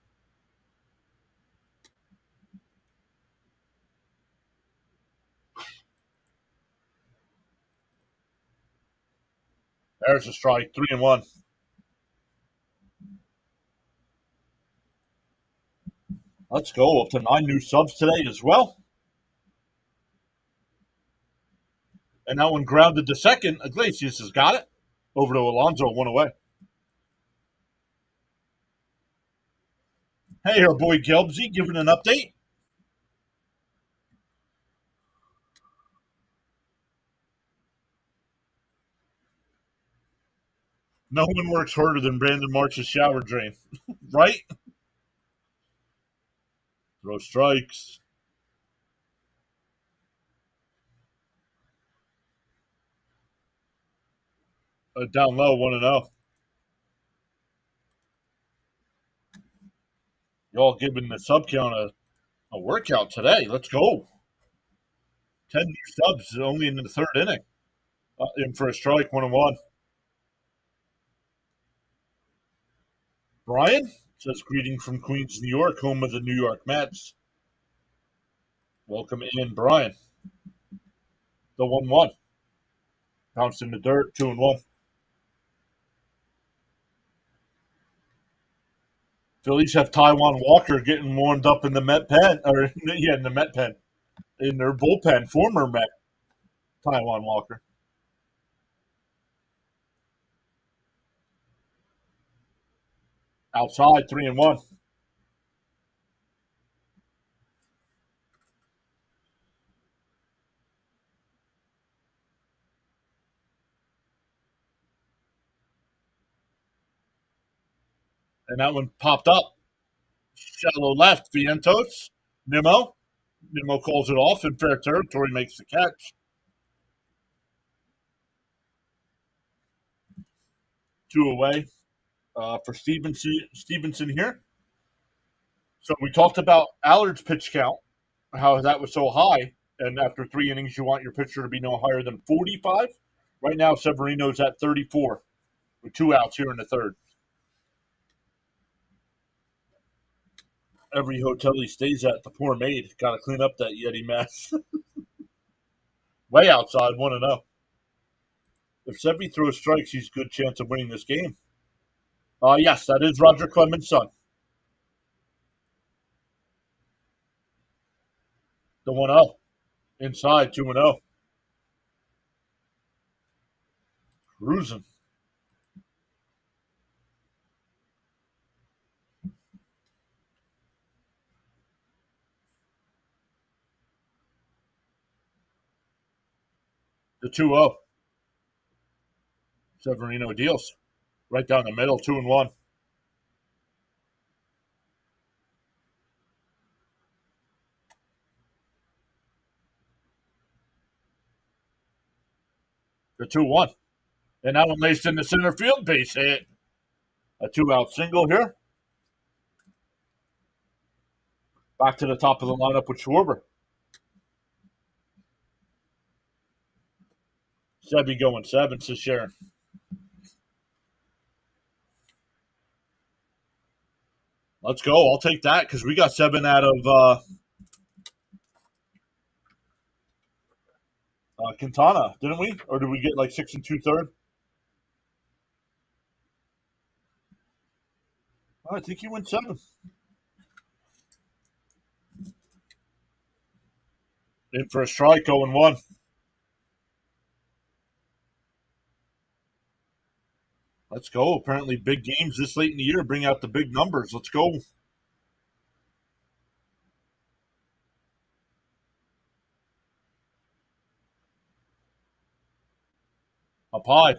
There's a strike, 3-1. Let's go up to 9 new subs today as well. And that one grounded to second. Iglesias has got it. Over to Alonso, 1 away. Hey, our boy Gelbsy giving an update. No one works harder than Brandon March's shower drain, right? Throw strikes. Down low, 1-0. Y'all giving the sub count a workout today. Let's go. 10 new subs only in the third inning. In for a strike, 1-1. Brian says, greeting from Queens, New York, home of the New York Mets. Welcome in, Brian. The 1-1. Bounced in the dirt, 2-1. Phillies have Taiwan Walker getting warmed up in the Met pen, or yeah, in the Met pen, in their bullpen. Former Met Taiwan Walker outside 3-1, and that one popped up. Shallow left, Vientos, Nimmo. Nimmo calls it off in fair territory, makes the catch. 2 away for Stevenson here. So we talked about Allard's pitch count, how that was so high, and after 3 innings, you want your pitcher to be no higher than 45. Right now, Severino's at 34 with 2 outs here in the third. Every hotel he stays at, the poor maid got to clean up that Yeti mess. Way outside, 1-0. If Sevy throws strikes, he's a good chance of winning this game. Yes, that is Roger Clemens' son. The 1-0. Inside, 2-0. Cruising. The 2-0. Severino deals. Right down the middle, 2-1. The 2-1. And that one laced in the center field base hit. A 2-out single here. Back to the top of the lineup with Schwarber. Sevy going 7, says Sharon. Let's go. I'll take that because we got 7 out of Quintana, didn't we? Or did we get like 6 and 2/3? Oh, I think he went 7. In for a strike, 0-1. Let's go. Apparently, big games this late in the year bring out the big numbers. Let's go. Up high.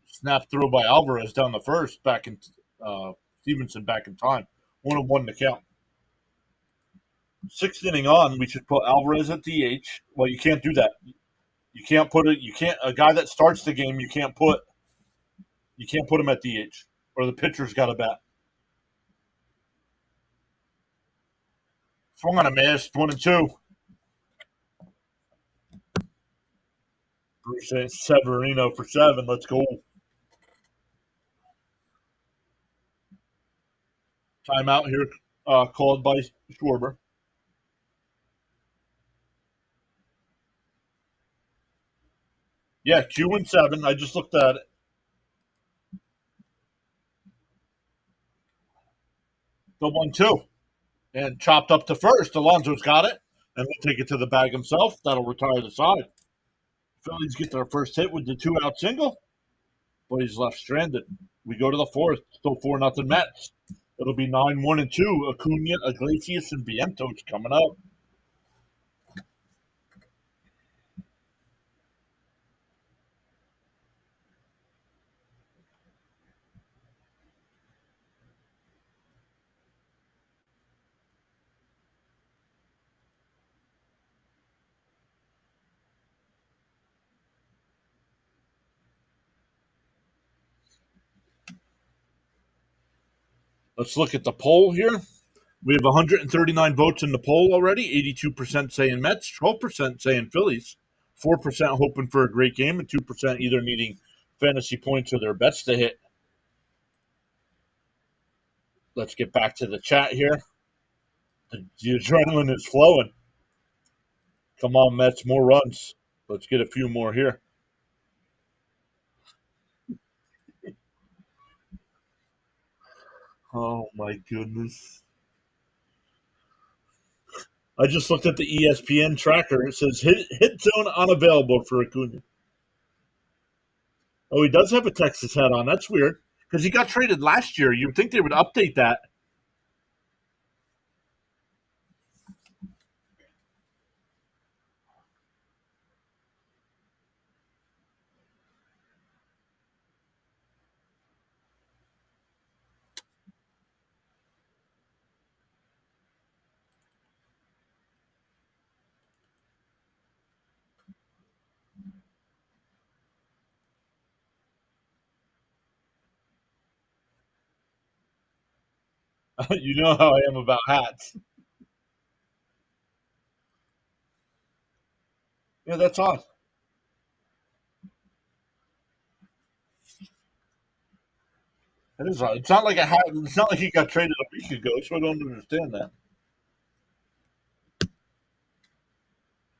Snap throw by Alvarez down the first, back in Stevenson back in time. 1-1 to count. 6th inning on, we should put Alvarez at DH. Well, you can't do that. You can't put it. You can't a guy that starts the game. You can't put him at DH, or the pitcher's got a bat. Swung on a miss. 1-2. Bruce Severino for 7. Let's go. Timeout here, called by Schwarber. Yeah, Q and 7. I just looked at it. The 1-2. And chopped up to first. Alonso's got it. And we'll take it to the bag himself. That'll retire the side. Phillies get their first hit with the 2-out single, but he's left stranded. We go to the 4th. Still 4-0 Mets. It'll be 9-1-2. Acuna, Iglesias, and Vientos coming up. Let's look at the poll here. We have 139 votes in the poll already. 82% saying Mets, 12% saying Phillies, 4% hoping for a great game, and 2% either needing fantasy points or their bets to hit. Let's get back to the chat here. The adrenaline is flowing. Come on, Mets, more runs. Let's get a few more here. Oh, my goodness. I just looked at the ESPN tracker. It says hit zone unavailable for Acuna. Oh, he does have a Texas hat on. That's weird because he got traded last year. You'd think they would update that. You know how I am about hats. Yeah, that's odd. That is odd. It's not like a hat. It's not like he got traded a week ago, so I don't understand that.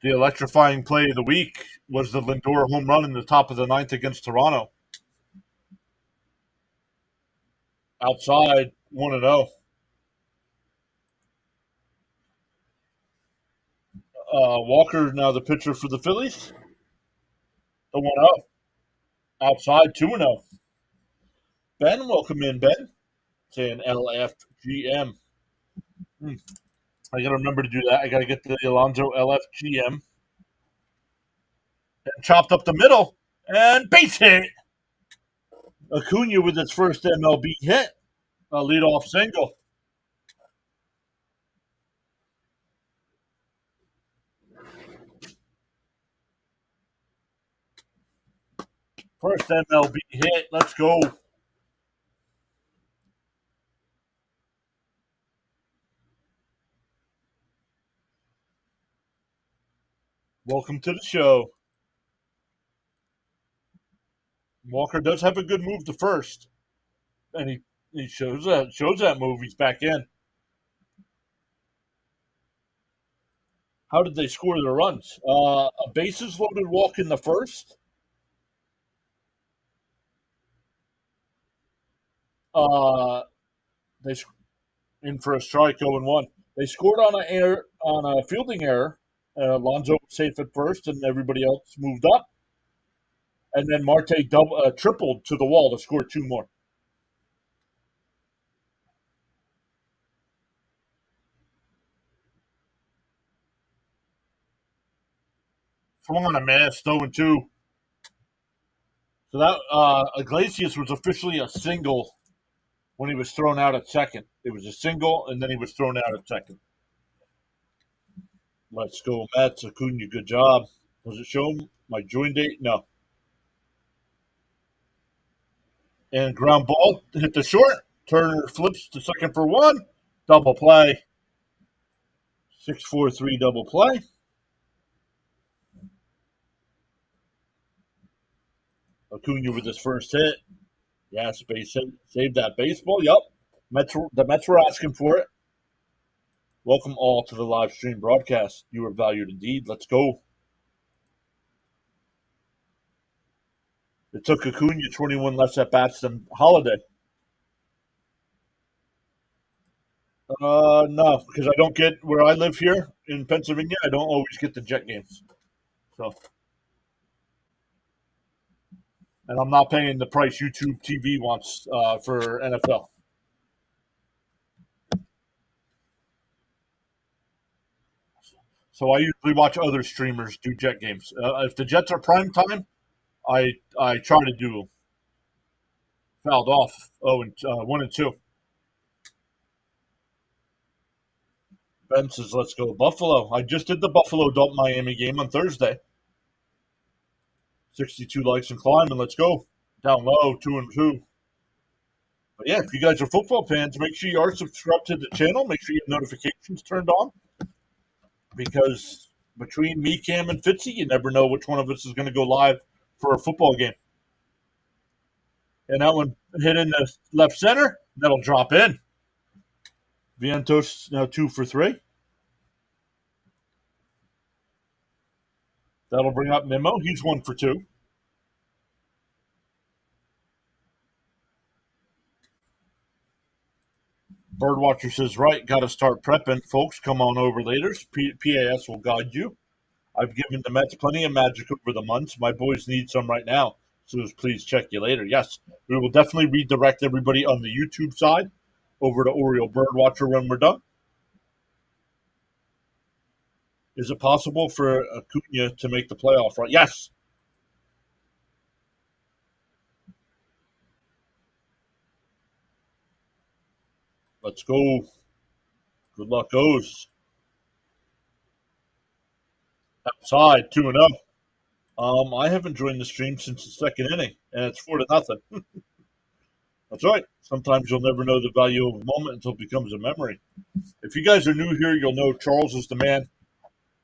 The electrifying play of the week was the Lindor home run in the top of the 9th against Toronto. Outside, 1-0. Walker now the pitcher for the Phillies. The 1-0. Outside, 2-0. Ben, welcome in, Ben. Saying LFGM. I got to remember to do that. I got to get the Alonso LFGM. And chopped up the middle. And base hit. Acuna with his first MLB hit. A leadoff single. First MLB hit. Let's go. Welcome to the show. Walker does have a good move to first. And he He shows that move. He's back in. How did they score their runs? A bases loaded walk in the first. Uh, they in for a strike, 0-1. They scored on a fielding error. Alonso was safe at first, and everybody else moved up. And then Marte tripled to the wall to score two more. Swung on a miss, 0-2. So that Iglesias was officially a single when he was thrown out at second. It was a single, and then he was thrown out at second. Let's go, Mets. Acuna, good job. Does it show my join date? No. And ground ball hit the short. Turner flips to second for one. Double play. 6-4-3 double play. Acuna with his first hit. Yes, saved that baseball. Yep. The Mets were asking for it. Welcome all to the live stream broadcast. You are valued indeed. Let's go. It took Acuna 21 less at bats than Holiday. No, because I don't get where I live here in Pennsylvania. I don't always get the Jet games, so and I'm not paying the price YouTube TV wants for NFL. So I usually watch other streamers do Jet games. If the Jets are prime time, I try to do fouled off. 1-2. Ben says, "Let's go Buffalo." I just did the Buffalo Miami game on Thursday. 62 likes and climbing. Let's go down low, 2-2. But yeah, if you guys are football fans, make sure you are subscribed to the channel. Make sure you have notifications turned on because between me, Cam, and Fitzy, you never know which one of us is going to go live for a football game. And that one hit in the left center. That'll drop in. Vientos now 2 for 3. That'll bring up Memo. He's 1 for 2. Birdwatcher says, right, got to start prepping. Folks, come on over later. PAS will guide you. I've given the Mets plenty of magic over the months. My boys need some right now. So please check you later. Yes, we will definitely redirect everybody on the YouTube side over to Oriole Birdwatcher when we're done. Is it possible for Acuna to make the playoff? Right? Yes. Let's go. Good luck goes. Outside, 2-0. I haven't joined the stream since the second inning, and it's 4-0. That's right. Sometimes you'll never know the value of a moment until it becomes a memory. If you guys are new here, you'll know Charles is the man.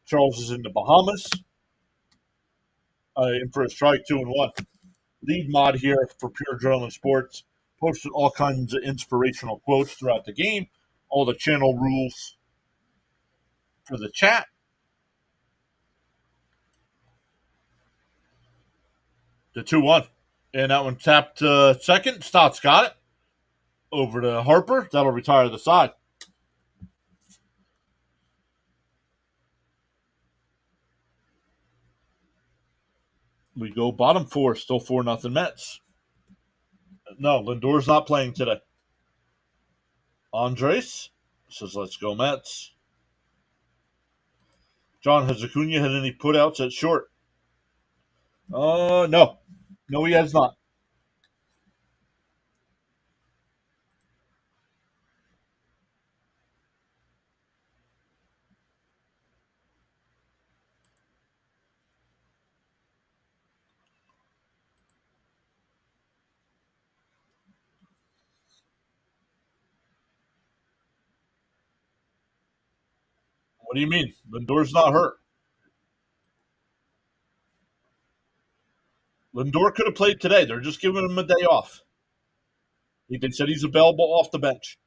Charles is in the Bahamas. In for a strike, 2-1. Lead mod here for PureAdrenaline Sports. Posted all kinds of inspirational quotes throughout the game. All the channel rules for the chat. The 2-1. And that one tapped second. Stott's got it. Over to Harper. That'll retire the side. We go bottom four. Still 4-0 Mets. No, Lindor's not playing today. Andres says, let's go Mets. John, has Acuna had any putouts at short? No. No, he has not. What do you mean? Lindor's not hurt. Lindor could have played today. They're just giving him a day off. They said he's available off the bench.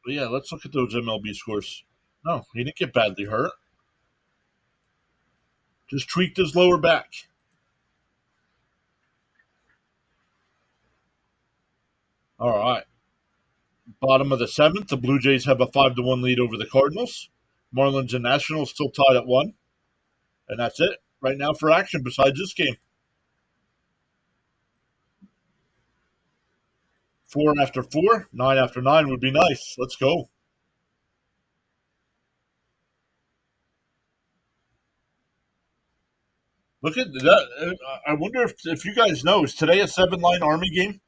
But yeah, let's look at those MLB scores. No, he didn't get badly hurt. Just tweaked his lower back. All right. Bottom of the seventh, the Blue Jays have a 5-1 lead over the Cardinals. Marlins and Nationals still tied at 1. And that's it right now for action besides this game. 4 after 4, 9 after 9 would be nice. Let's go. Look at that. I wonder if you guys know, is today a 7-line Army game?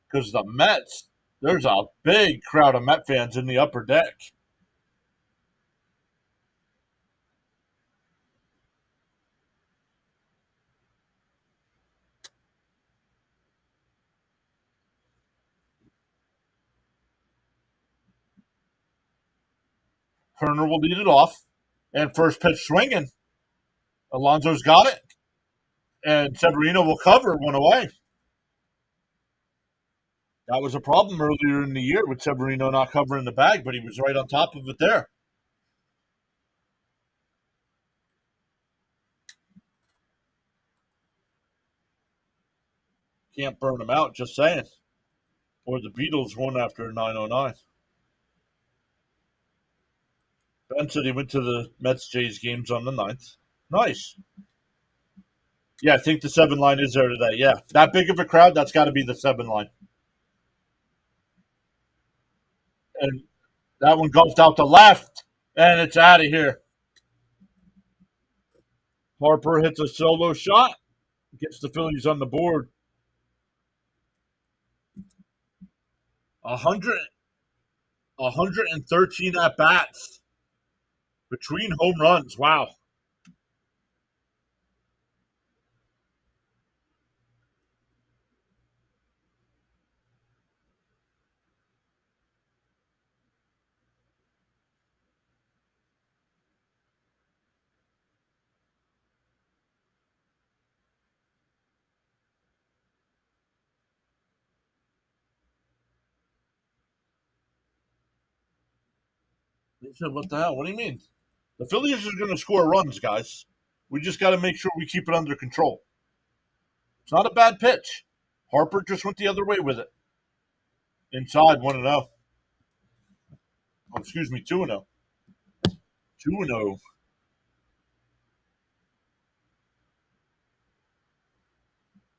Because the Mets, there's a big crowd of Met fans in the upper deck. Turner will lead it off. And first pitch swinging. Alonso's got it. And Severino will cover one away. That was a problem earlier in the year with Severino not covering the bag, but he was right on top of it there. Can't burn him out, just saying. Or the Beatles won after 9:09. Ben said he went to the Mets Jays games on the 9th. Nice. Yeah, I think the 7 line is there today. Yeah, that big of a crowd, that's got to be the 7 line. And that one golfed out to left, and it's out of here. Harper hits a solo shot, gets the Phillies on the board. 100, 113 at bats between home runs. Wow. They said, "What the hell? What do you mean? The Phillies are going to score runs, guys. We just got to make sure we keep it under control." It's not a bad pitch. Harper just went the other way with it. Inside 1-0. Oh, excuse me, 2-0. 2-0.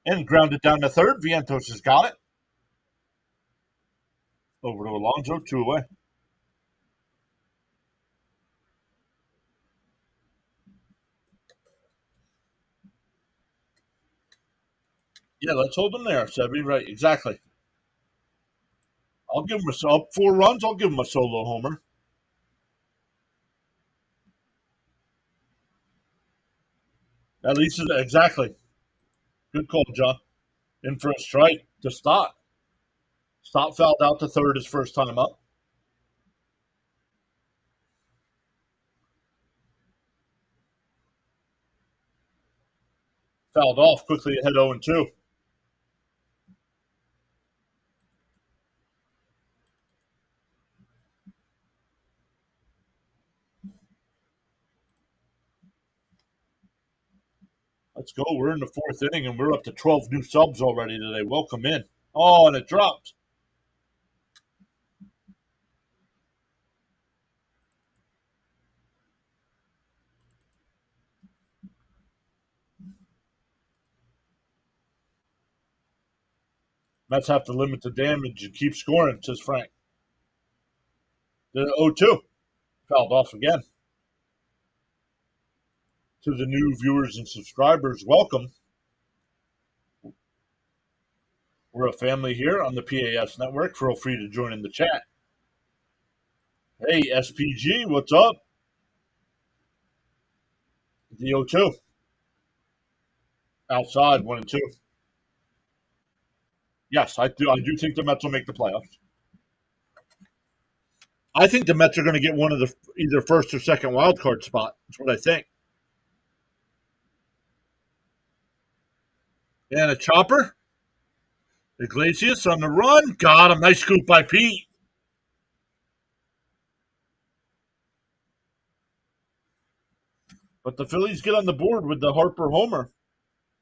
And grounded down to third. Vientos has got it. Over to Alonso, 2 away. Yeah, let's hold him there, Sebby. Right, exactly. I'll give him up 4 runs. I'll give him a solo homer. At least exactly. Good call, John. In for a strike to Stott. Stott fouled out to third his first time up. Fouled off quickly ahead 0-2. Let's go. We're in the 4th inning and we're up to 12 new subs already today. Welcome in. Oh, and it dropped. Mets have to limit the damage and keep scoring, says Frank. The 0-2. Fouled off again. To the new viewers and subscribers, welcome. We're a family here on the PAS network. Feel free to join in the chat. Hey, SPG, what's up? The O2. Outside, 1-2. Yes, I do. I do think the Mets will make the playoffs. I think the Mets are going to get one of the either first or second wild card spot. That's what I think. And a chopper, Iglesias on the run. Got him. Nice scoop by Pete. But the Phillies get on the board with the Harper homer.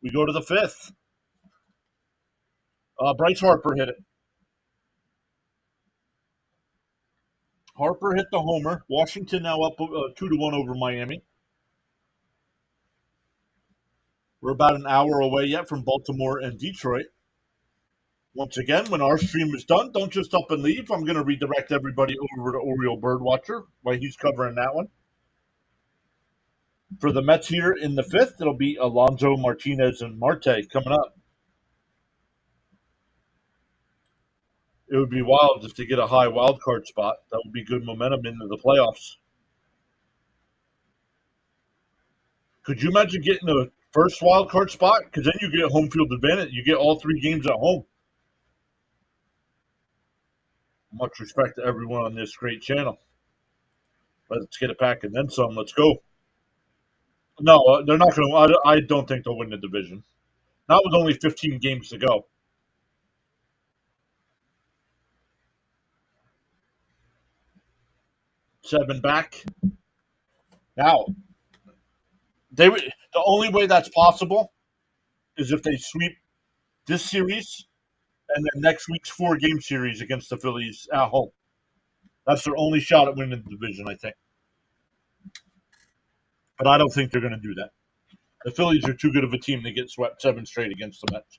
We go to the fifth. Bryce Harper hit it. Harper hit the homer. Washington now up 2-1 over Miami. We're about an hour away yet from Baltimore and Detroit. Once again, when our stream is done, don't just up and leave. I'm going to redirect everybody over to Oriole Birdwatcher while he's covering that one. For the Mets here in the fifth, it'll be Alonso, Martinez, and Marte coming up. It would be wild just to get a high wild card spot. That would be good momentum into the playoffs. Could you imagine getting a first wild card spot? Because then you get home field advantage. You get all three games at home. Much respect to everyone on this great channel. Let's get it back and then some. Let's go. No, they're not going to. I don't think they'll win the division. Not with only 15 games to go. 7 back. Now, the only way that's possible is if they sweep this series and then next week's 4-game series against the Phillies at home. That's their only shot at winning the division, I think. But I don't think they're going to do that. The Phillies are too good of a team to get swept 7 straight against the Mets.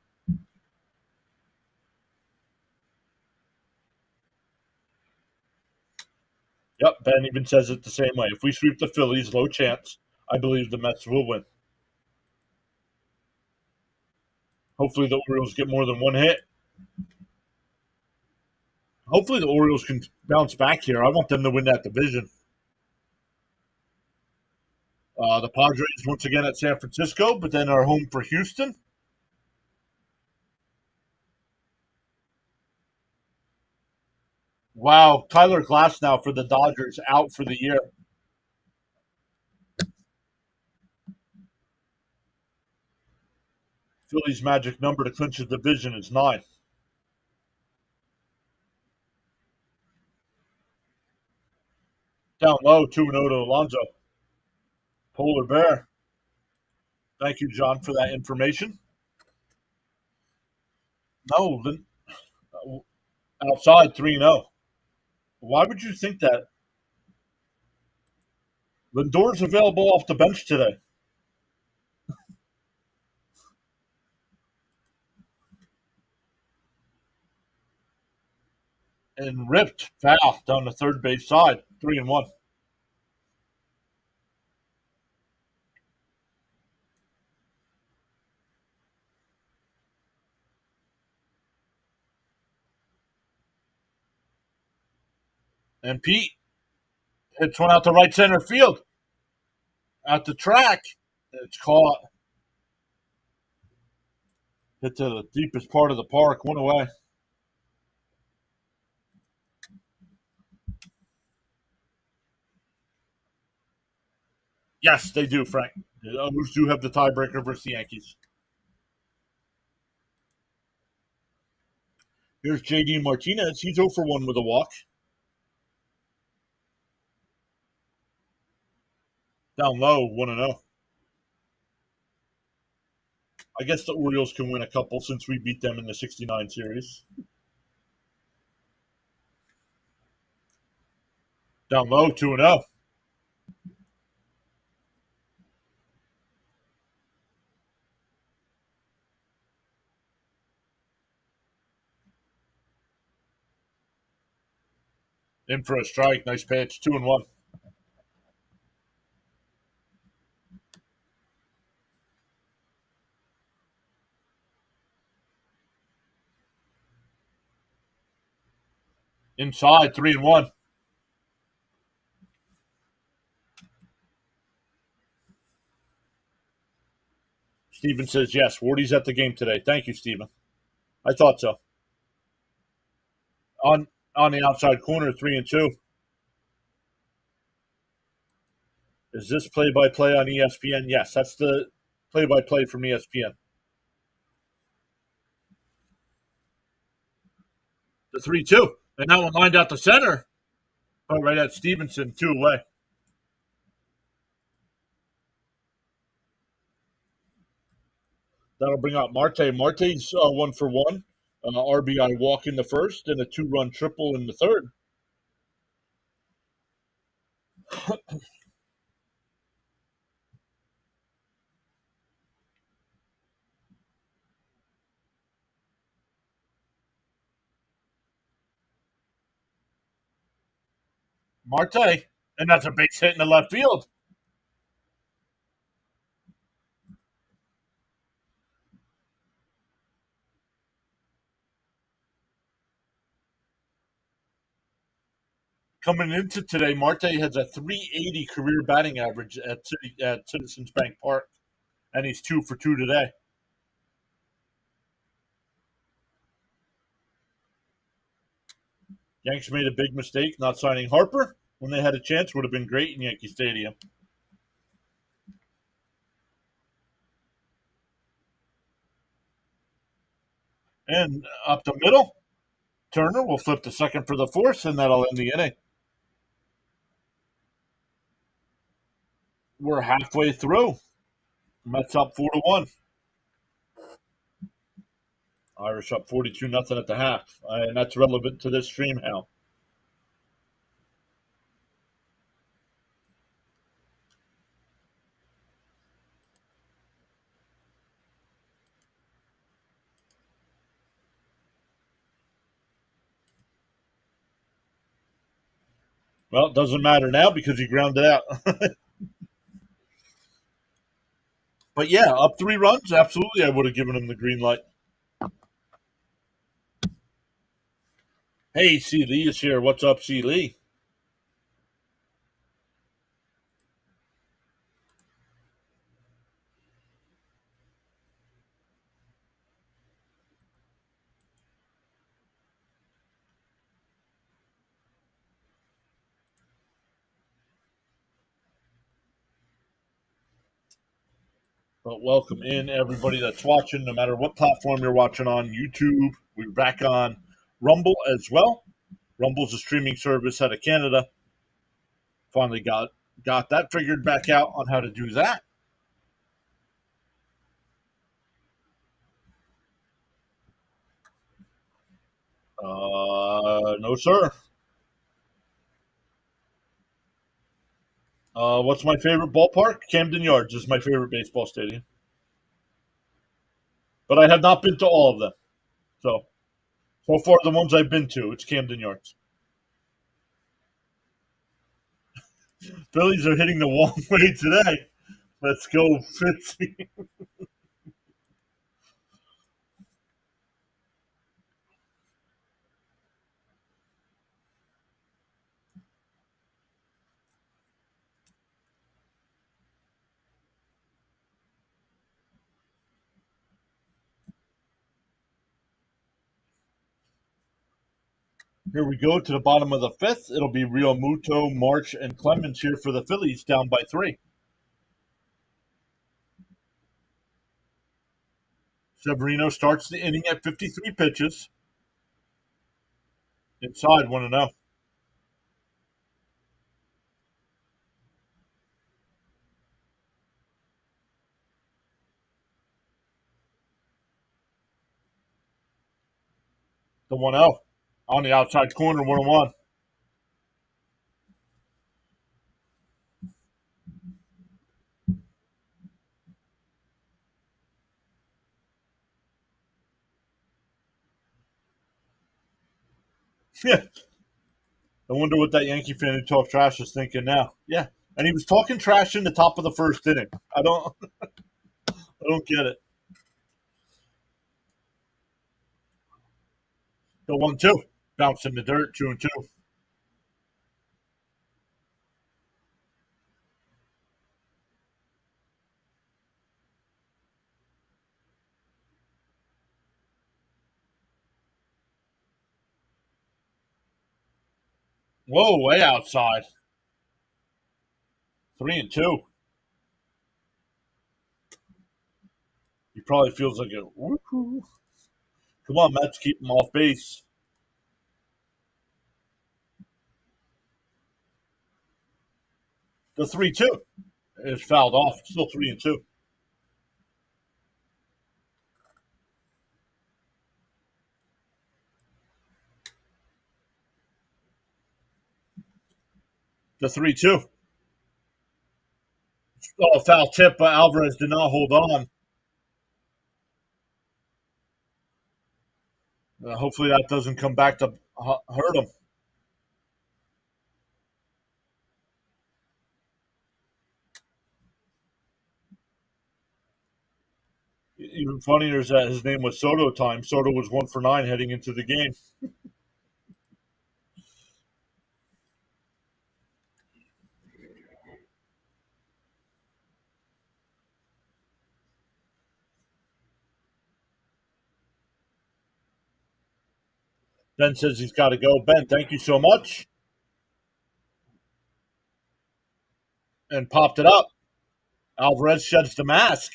Yep, Ben even says it the same way. If we sweep the Phillies, low chance. I believe the Mets will win. Hopefully the Orioles get more than one hit. Hopefully the Orioles can bounce back here. I want them to win that division. The Padres once again at San Francisco, but then are home for Houston. Wow, Tyler Glass now for the Dodgers out for the year. Phillies' magic number to clinch the division is 9. Down low, 2-0 to Alonso. Polar Bear. Thank you, John, for that information. No, outside 3-0. Why would you think that? Lindor's available off the bench today. And ripped foul down the third base side. 3-1. And Pete hits one out to right center field. At the track. It's caught. Hit to the deepest part of the park. One away. Yes, they do, Frank. The others do have the tiebreaker versus the Yankees. Here's JD Martinez. He's 0 for 1 with a walk. Down low, 1-0. I guess the Orioles can win a couple since we beat them in the 69 series. Down low, 2-0. In for a strike. Nice pitch. 2-1. Inside, 3-1. Steven says yes. Wardy's at the game today. Thank you, Steven. I thought so. On on the outside corner, 3-2. Is this play by play on ESPN? Yes, that's the play by play from ESPN. The 3-2. And that one lined out the center. Oh, right at Stevenson, 2 away. That'll bring out Marte. Marte's 1 for 1. RBI walk in the first and a 2-run triple in the third. Marte. And that's a base hit in the left field. Coming into today, Marte has a 380 career batting average at Citizens Bank Park, and he's 2 for 2 today. Yanks made a big mistake not signing Harper when they had a chance. Would have been great in Yankee Stadium. And up the middle, Turner will flip the second for the fourth, and that'll end the inning. We're halfway through. Mets up 4-1. Irish up 42-0 at the half, and that's relevant to this stream, Hal. Well, it doesn't matter now because he grounded out. But yeah, up 3 runs, absolutely, I would have given him the green light. Hey, C. Lee is here. What's up, C. Lee? But welcome in everybody that's watching, no matter what platform you're watching on. YouTube, we're back on Rumble as well. Rumble's a streaming service out of Canada. Finally got that figured back out on how to do that. No, sir. What's my favorite ballpark? Camden Yards is my favorite baseball stadium. But I have not been to all of them. So far, the ones I've been to, it's Camden Yards. Phillies are hitting the wrong way today. Let's go, Fitzy. Here we go to the bottom of the fifth. It'll be Real Muto, March, and Clemens here for the Phillies, down by 3. Severino starts the inning at 53 pitches. Inside 1-0. The 1-0 on the outside corner, 1-1. Yeah. I wonder what that Yankee fan who talked trash is thinking now. Yeah. And he was talking trash in the top of the first inning. I don't get it. The 1-2. Bounce in the dirt, 2-2. Whoa, way outside. 3-2. He probably feels like a woo-hoo. Come on, Mets, keep him off base. The 3-2 is fouled off. Still 3-2. The 3-2. Oh, foul tip, but Alvarez did not hold on. Hopefully that doesn't come back to hurt him. Even funnier is that his name was Soto time. Soto was 1 for 9 heading into the game. Ben says he's got to go. Ben, thank you so much. And popped it up. Alvarez sheds the mask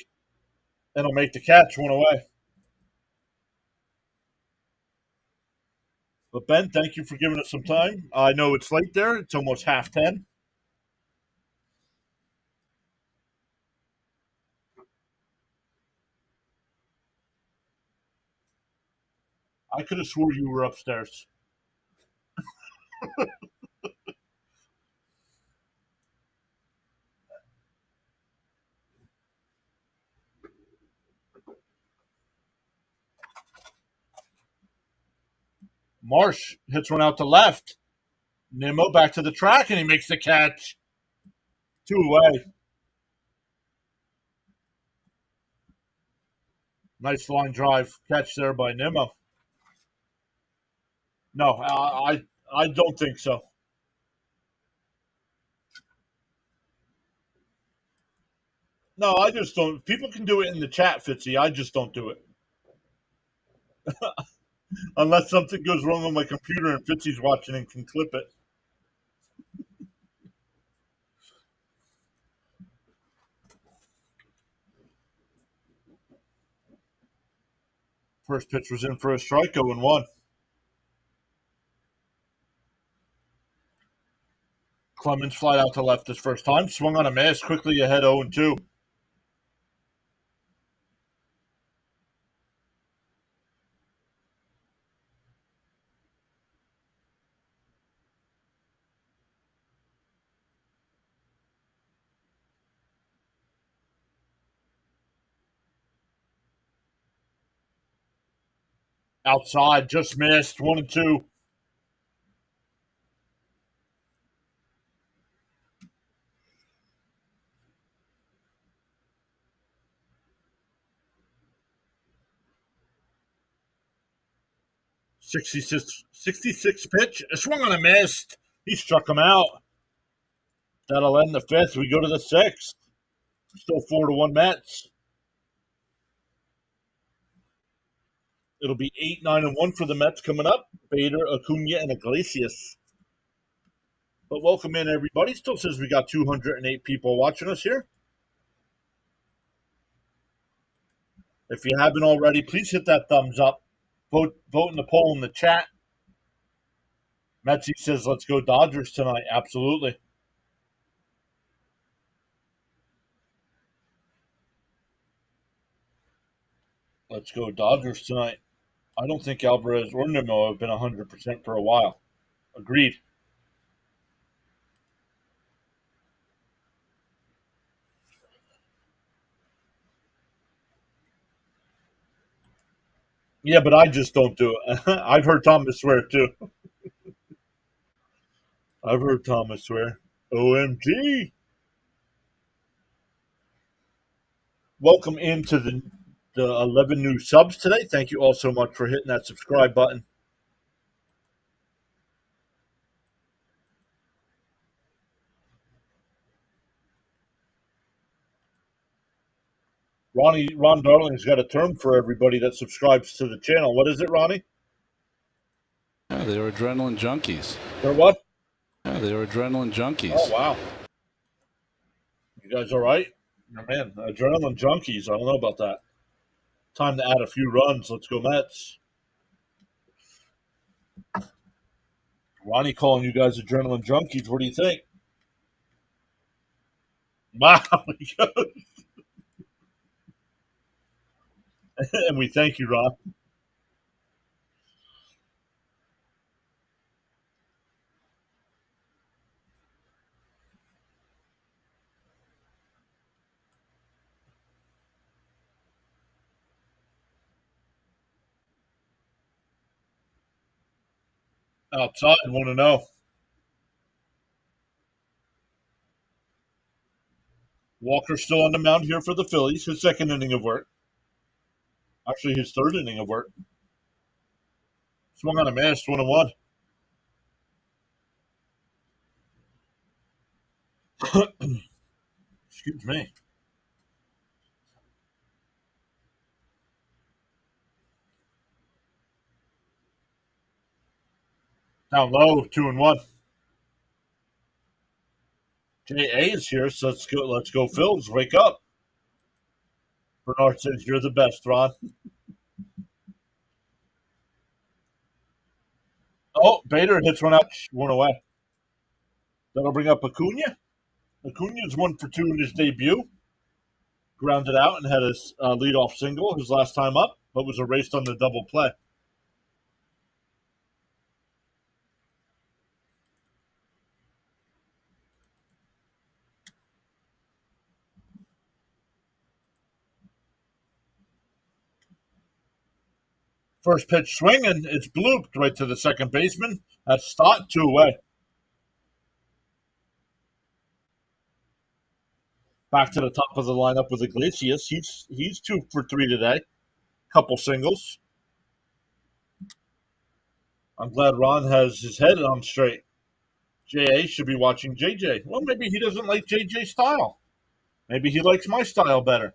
and he'll make the catch 1 away. But Ben, thank you for giving us some time. I know it's late there. It's almost 10:30. I could have swore you were upstairs. Marsh hits one out to left. Nimmo back to the track and he makes the catch. 2 away. Nice line drive catch there by Nimmo. No, I don't think so. No, I just don't. People can do it in the chat, Fitzy. I just don't do it. Unless something goes wrong on my computer and Fitzy's watching and can clip it. First pitch was in for a strike, 0-1. Clemens flied out to left his first time. Swung on a miss, quickly ahead 0-2. Outside, just missed, 1-2. Sixty-six pitch. Swung on a miss. He struck him out. That'll end the fifth. We go to the sixth. Still 4-1 Mets. It'll be 8-9-1 for the Mets coming up. Bader, Acuna, and Iglesias. But welcome in, everybody. Still says we got 208 people watching us here. If you haven't already, please hit that thumbs up. Vote in the poll in the chat. Metsy says, let's go Dodgers tonight. Absolutely. Let's go Dodgers tonight. I don't think Alvarez or Nimmo have been 100% for a while. Agreed. Yeah, but I just don't do it. I've heard Thomas swear too. I've heard Thomas swear. OMG. Welcome into the 11 new subs today. Thank you all so much for hitting that subscribe button. Ron Darling's got a term for everybody that subscribes to the channel. What is it, Ronnie? Yeah, they're adrenaline junkies. They're what? they're adrenaline junkies. Oh, wow. You guys all right? Oh, man, adrenaline junkies. I don't know about that. Time to add a few runs. Let's go Mets. Ronnie calling you guys adrenaline junkies. What do you think? Wow. And we thank you, Ron. Outside, want to know. Walker's still on the mound here for the Phillies. His second inning of work. Actually, his third inning of work. Swung on a miss, 1-1. Excuse me. Down low, 2-1. J.A. is here, so let's go. Let's go, Phils. Wake up. Bernard says you're the best, Ron. Oh, Bader hits one out, one away. That'll bring up Acuna. Acuna's 1 for 2 in his debut. Grounded out and had a leadoff single his last time up, but was erased on the double play. First pitch swinging, it's blooped right to the second baseman. That's Stott, 2 away. Back to the top of the lineup with Iglesias. He's 2 for 3 today. Couple singles. I'm glad Ron has his head on straight. JA should be watching JJ. Well, maybe he doesn't like JJ's style. Maybe he likes my style better.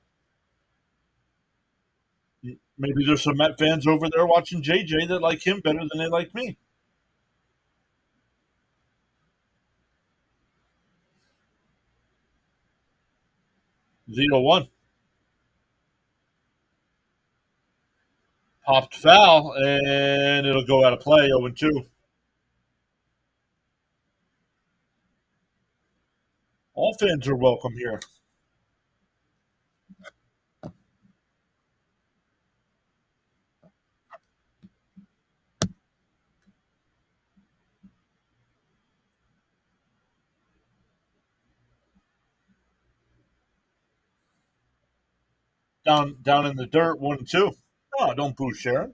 Maybe there's some Met fans over there watching JJ that like him better than they like me. 0-1. Popped foul, and it'll go out of play, 0-2. All fans are welcome here. Down in the dirt, 1-2. Oh, don't boo Sharon.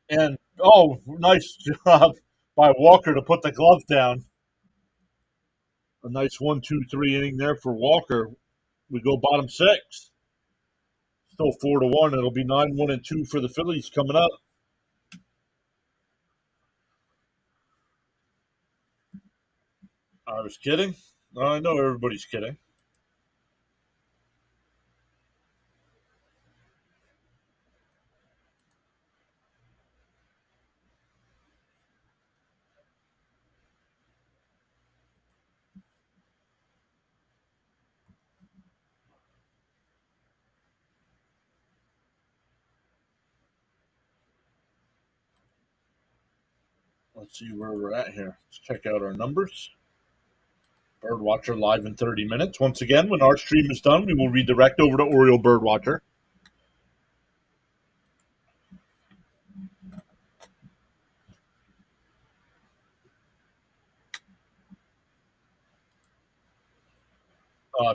And nice job by Walker to put the glove down. A nice 1-2-3 inning there for Walker. We go bottom 6. Still 4-1. It'll be 9-1-2 for the Phillies coming up. I was kidding. I know everybody's kidding. Let's see where we're at here. Let's check out our numbers. Birdwatcher live in 30 minutes. Once again, when our stream is done, we will redirect over to Oriole Birdwatcher.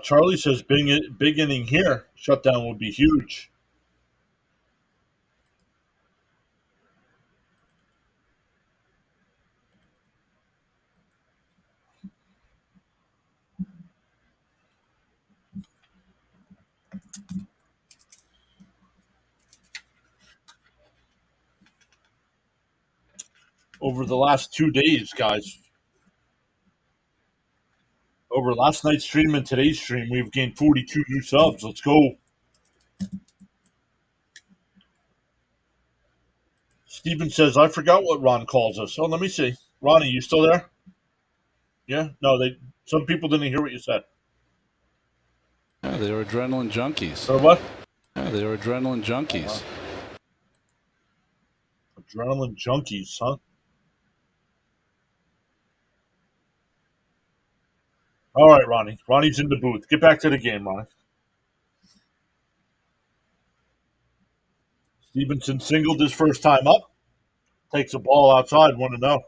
Charlie says big inning here. Shutdown would be huge. Over the last 2 days, guys. Over last night's stream and today's stream, we've gained 42 new subs. Let's go. Steven says, I forgot what Ron calls us. Oh, let me see. Ronnie, you still there? Yeah? No, some people didn't hear what you said. Yeah, they were adrenaline junkies. Or what? Yeah, they were adrenaline junkies. Adrenaline junkies, huh? All right, Ronnie. Ronnie's in the booth. Get back to the game, Ronnie. Stevenson singled his first time up. Takes a ball outside, 1-0.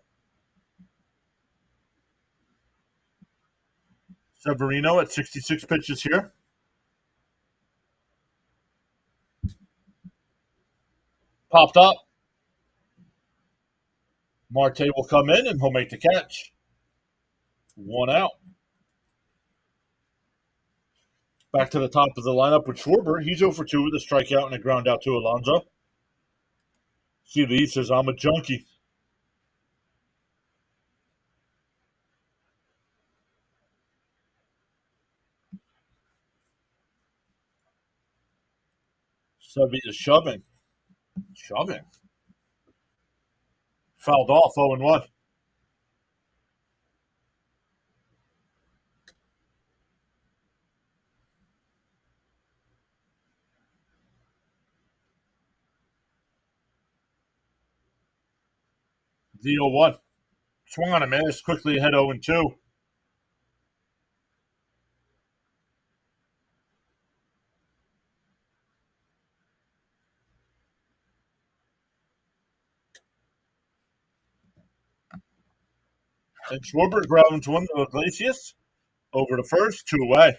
Severino at 66 pitches here. Popped up. Marte will come in and he'll make the catch. 1 out. Back to the top of the lineup with Schwarber. He's 0 for 2 with a strikeout and a ground out to Alonso. Lee says, I'm a junkie. Sevy is shoving. Fouled off, 0-1. The 0-1. Swung on a miss, quickly ahead 0-2. And Schwarber grounds one to Iglesias. Over to first, 2 away.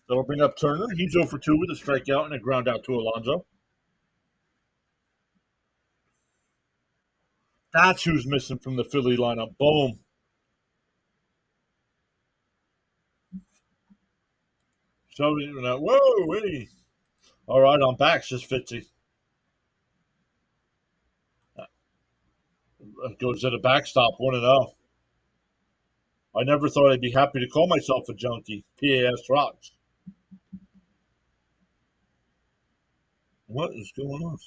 That'll bring up Turner. He's 0 for 2 with a strikeout and a ground out to Alonso. That's who's missing from the Philly lineup. Boom. So, whoa, wait. All right, I'm back, says Fitzy. Goes to the backstop, 1-0. I never thought I'd be happy to call myself a junkie. PAS rocks. What is going on?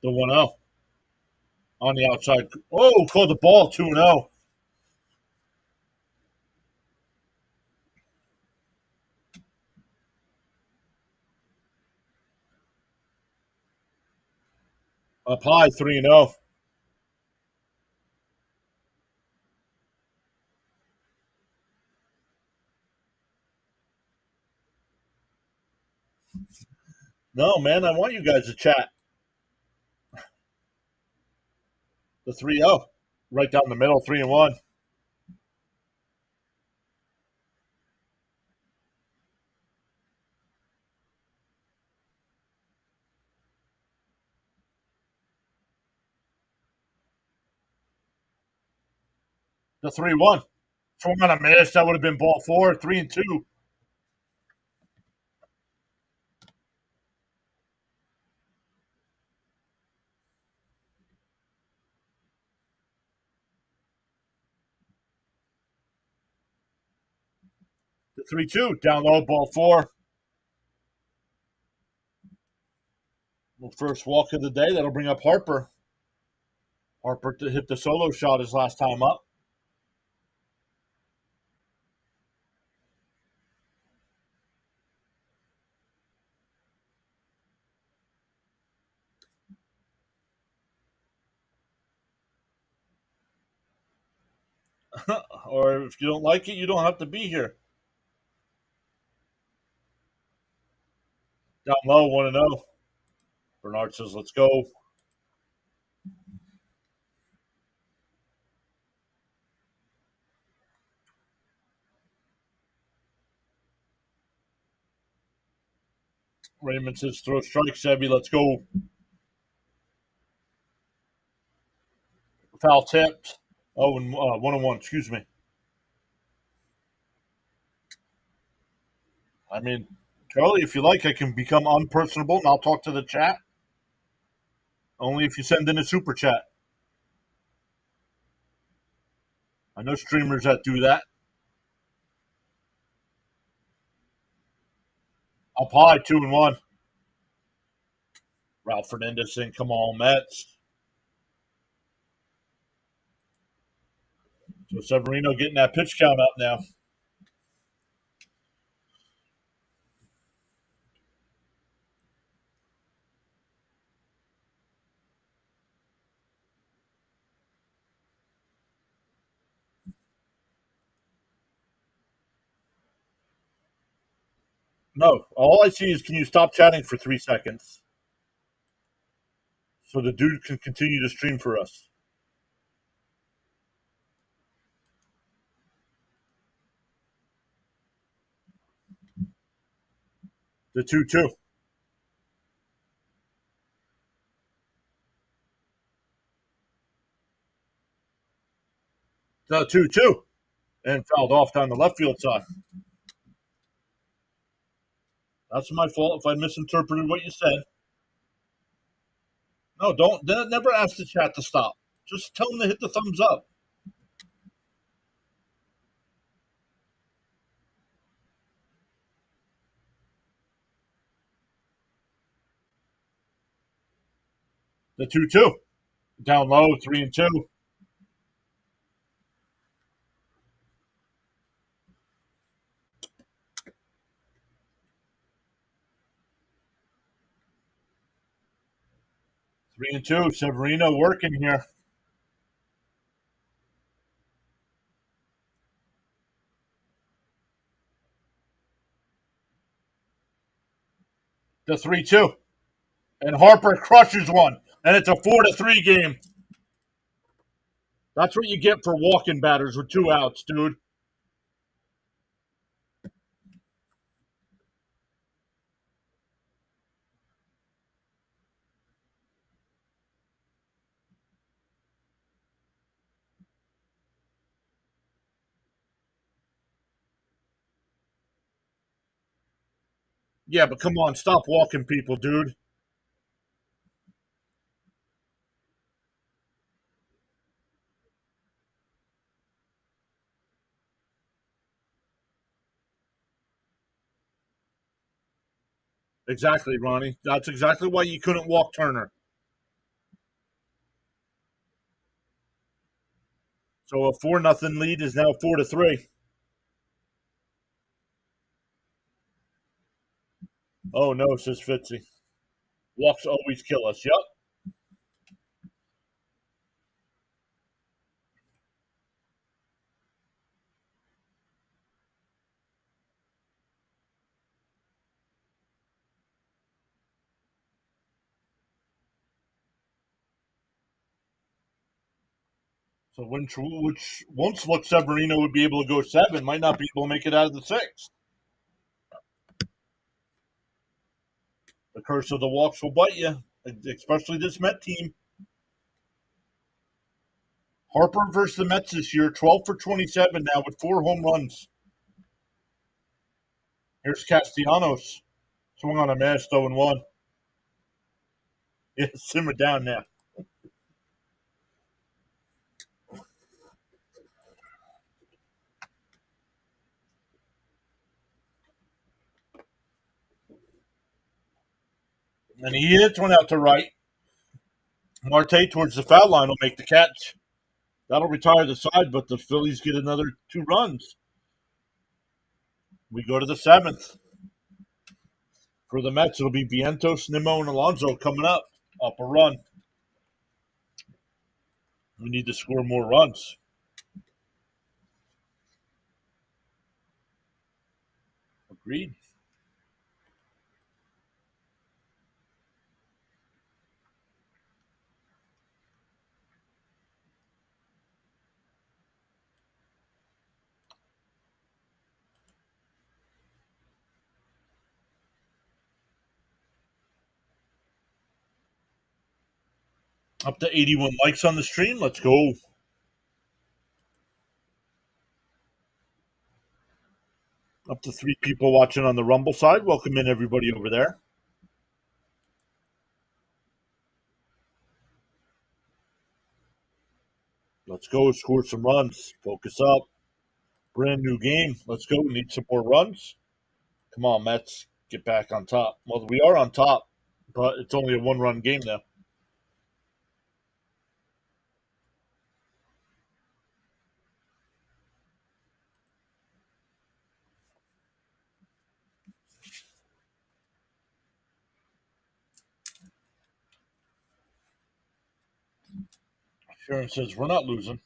The 1-0. On the outside. Oh, called the ball, 2-0. Up high, 3-0. No, man, I want you guys to chat. The 3-0. Right down the middle, 3-1. The 3-1. Swung on a miss. That would have been ball 4, 3-2. The 3-2. Down low, ball 4. First walk of the day. That'll bring up Harper. Harper to hit the solo shot his last time up. Or if you don't like it, you don't have to be here. Down low, 1-0. Bernard says, let's go. Raymond says, throw strike, Sevy, let's go. Foul tipped. 1-1, excuse me. I mean, Charlie, if you like, I can become unpersonable and I'll talk to the chat. Only if you send in a super chat. I know streamers that do that. Up high, 2-1. Ralph Fernandez saying, "Come on, Mets." So Severino getting that pitch count up now. No, all I see is, can you stop chatting for 3 seconds so the dude can continue to stream for us? The 2-2. The 2-2. And fouled off down the left field side. That's my fault if I misinterpreted what you said. No, don't. Never ask the chat to stop. Just tell them to hit the thumbs up. The 2-2. Down low, 3-2. 3-2. Severino working here. The 3-2. And Harper crushes one. And it's a 4-3 game. That's what you get for walking batters with 2 outs, dude. Yeah, but come on, stop walking people, dude. Exactly, Ronnie. That's exactly why you couldn't walk Turner. So a 4-0 lead is now 4-3. Oh no, says Fitzy. Walks always kill us. Yep. So which once looked Severino would be able to go 7, might not be able to make it out of the 6. The curse of the walks will bite you, especially this Met team. Harper versus the Mets this year, 12 for 27 now with 4 home runs. Here's Castellanos. Swung on a mash, 0-1. Yeah, simmer down now. And he hits one out to right. Marte towards the foul line will make the catch. That'll retire the side, but the Phillies get another 2 runs. We go to the 7th. For the Mets, it'll be Vientos, Nimmo, and Alonso coming up a run. We need to score more runs. Agreed. Up to 81 likes on the stream. Let's go. Up to 3 people watching on the Rumble side. Welcome in everybody over there. Let's go. Score some runs. Focus up. Brand new game. Let's go. Need some more runs. Come on, Mets. Get back on top. Well, we are on top, but it's only a 1-run game now. Sharon says we're not losing.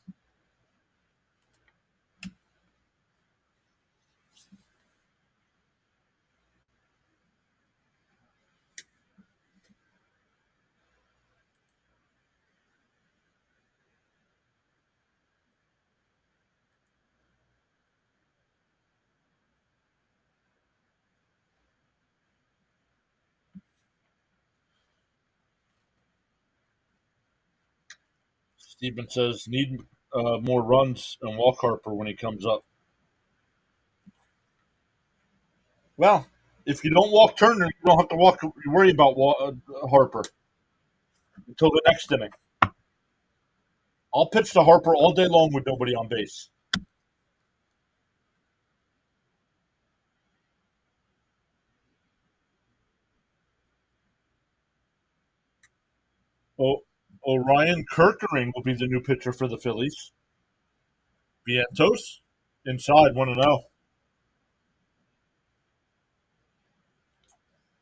Steven says need more runs and walk Harper when he comes up. Well, if you don't walk Turner, you don't have to worry about Harper until the next inning. I'll pitch to Harper all day long with nobody on base. Oh, Orion Kirkering will be the new pitcher for the Phillies. Vientos inside 1-0.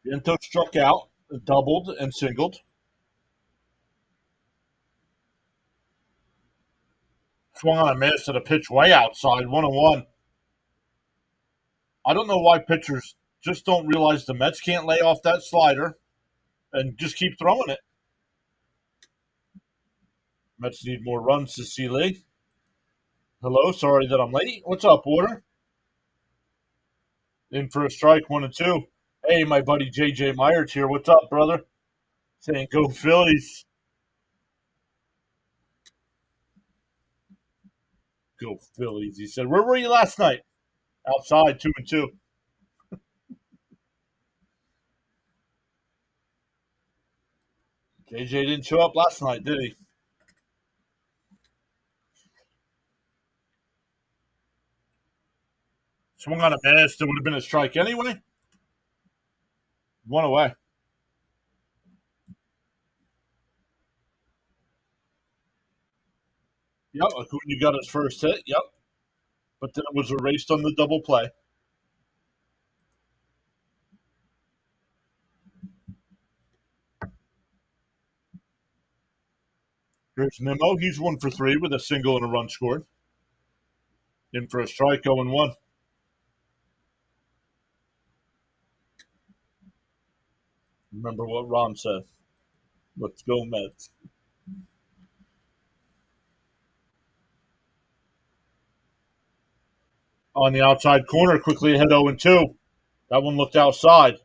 Vientos struck out, doubled, and singled. Swung on a miss at a pitch way outside 1-1. I don't know why pitchers just don't realize the Mets can't lay off that slider and just keep throwing it. Mets need more runs to see Lee. Hello, sorry that I'm late. What's up, Water? In for a strike, 1-2. Hey, my buddy JJ Myers here. What's up, brother? Saying go Phillies. Go Phillies. He said, where were you last night? Outside, 2-2. JJ didn't show up last night, did he? Swung on a miss. It would have been a strike anyway. 1 away. Yep, Acuna got his first hit. Yep. But then it was erased on the double play. Here's Nimmo. He's 1 for 3 with a single and a run scored. In for a strike, 0-1. Remember what Ron said. Let's go, Mets. On the outside corner, quickly ahead 0-2. That one looked outside.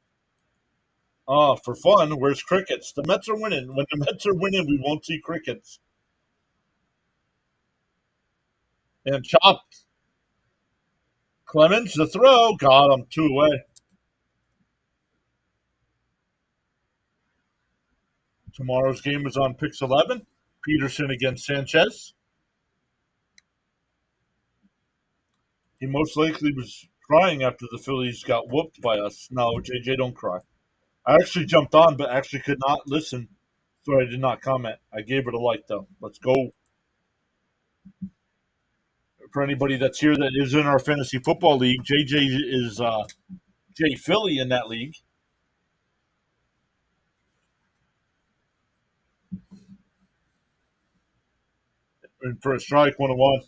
For fun, where's crickets? The Mets are winning. When the Mets are winning, we won't see crickets. And chopped. Clemens, the throw. Got him, 2 away. Tomorrow's game is on Pix 11. Peterson against Sanchez. He most likely was crying after the Phillies got whooped by us. No, JJ, don't cry. I actually jumped on, but actually could not listen, so I did not comment. I gave it a like, though. Let's go. For anybody that's here that is in our fantasy football league, JJ is Jay Philly in that league. And for a strike, 1-1.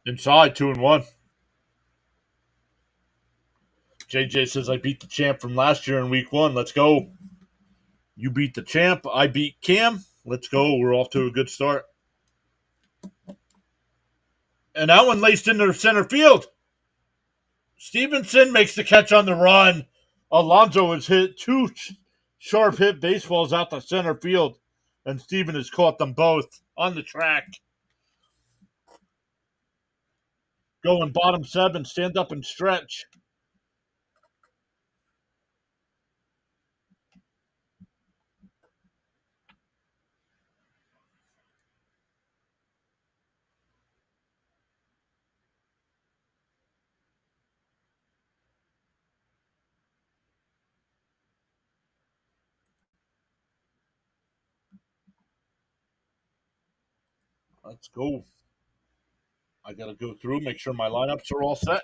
Inside, 2-1. JJ says, I beat the champ from last year in week 1. Let's go. You beat the champ. I beat Cam. Let's go. We're off to a good start. And that one laced into center field. Stevenson makes the catch on the run. Alonso has hit 2 Sharp hit baseballs out to center field, and Steven has caught them both on the track. Going bottom 7, stand up and stretch. Let's go. I got to go through, make sure my lineups are all set.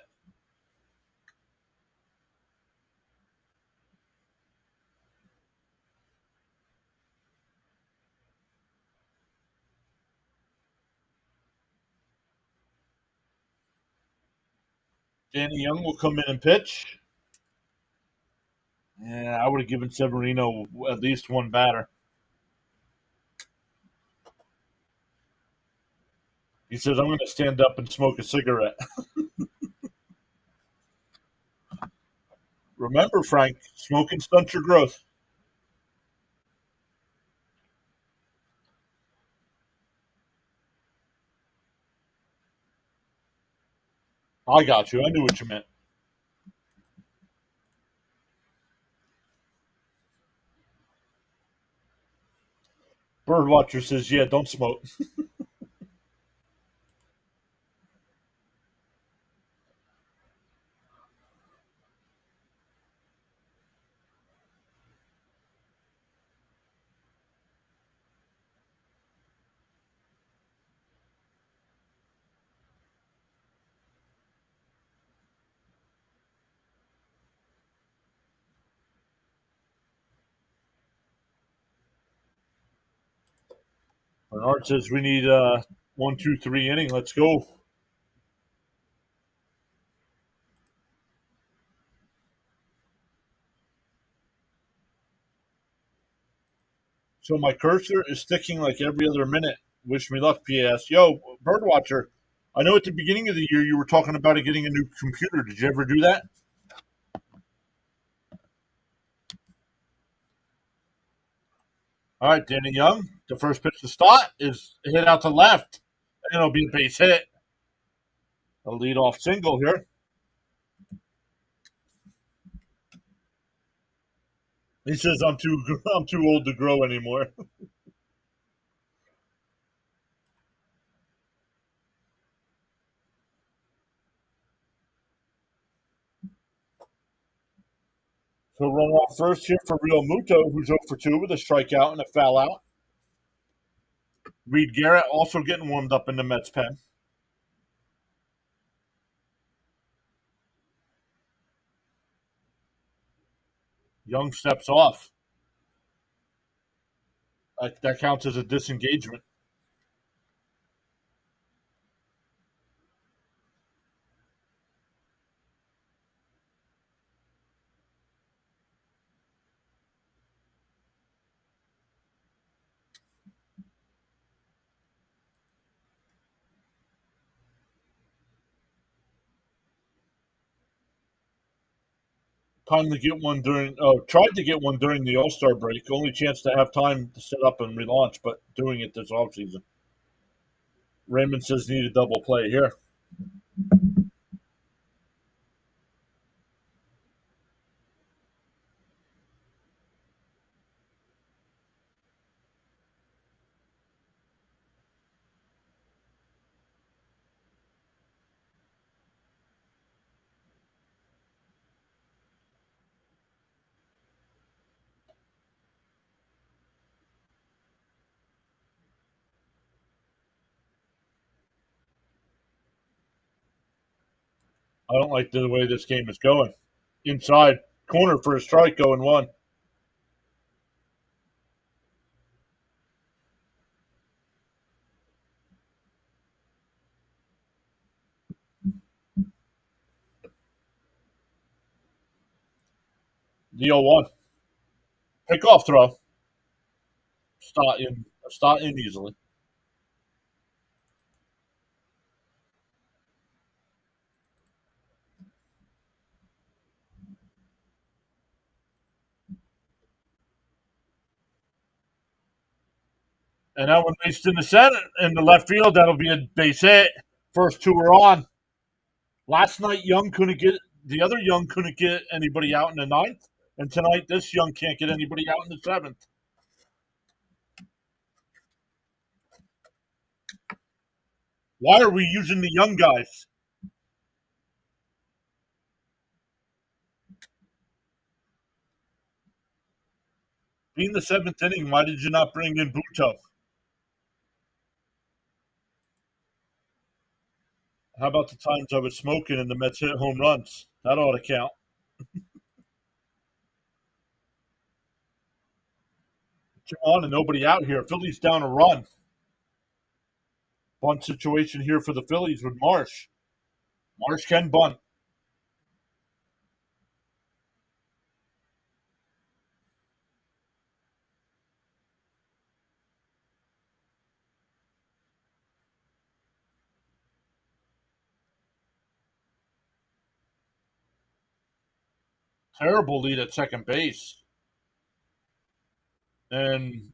Danny Young will come in and pitch. Yeah, I would have given Severino at least one batter. He says, I'm going to stand up and smoke a cigarette. Remember, Frank, smoking stunts your growth. I got you. I knew what you meant. Birdwatcher says, yeah, don't smoke. Bernard says, we need 1, 2, 3 inning. Let's go. So my cursor is sticking like every other minute. Wish me luck, PS. Yo, Birdwatcher, I know at the beginning of the year you were talking about getting a new computer. Did you ever do that? All right, Danny Young. The first pitch to start is hit out to left, and it'll be a base hit. A leadoff single here. He says, I'm too old to grow anymore." So run off first here for Real Muto, who's 0 for 2 with a strikeout and a foul out. Reed Garrett also getting warmed up in the Mets pen. Young steps off. That counts as a disengagement. Time to get one during. Oh, tried to get one during the All Star break. Only chance to have time to set up and relaunch, but doing it this offseason. Raymond says need a double play here. I don't like the way this game is going. Inside corner for a strike, going one. The 0-1. Pick off throw. Start in easily. And that one raced in the center, in the left field. That'll be a base hit. First two are on. Last night, the other Young couldn't get anybody out in the ninth. And tonight, this Young can't get anybody out in the seventh. Why are we using the young guys? Being the seventh inning, why did you not bring in Buto? How about the times I was smoking and the Mets hit home runs? That ought to count. 2 on and nobody out here. Phillies down a run. Bunt situation here for the Phillies with Marsh. Marsh can bunt. Terrible lead at second base. And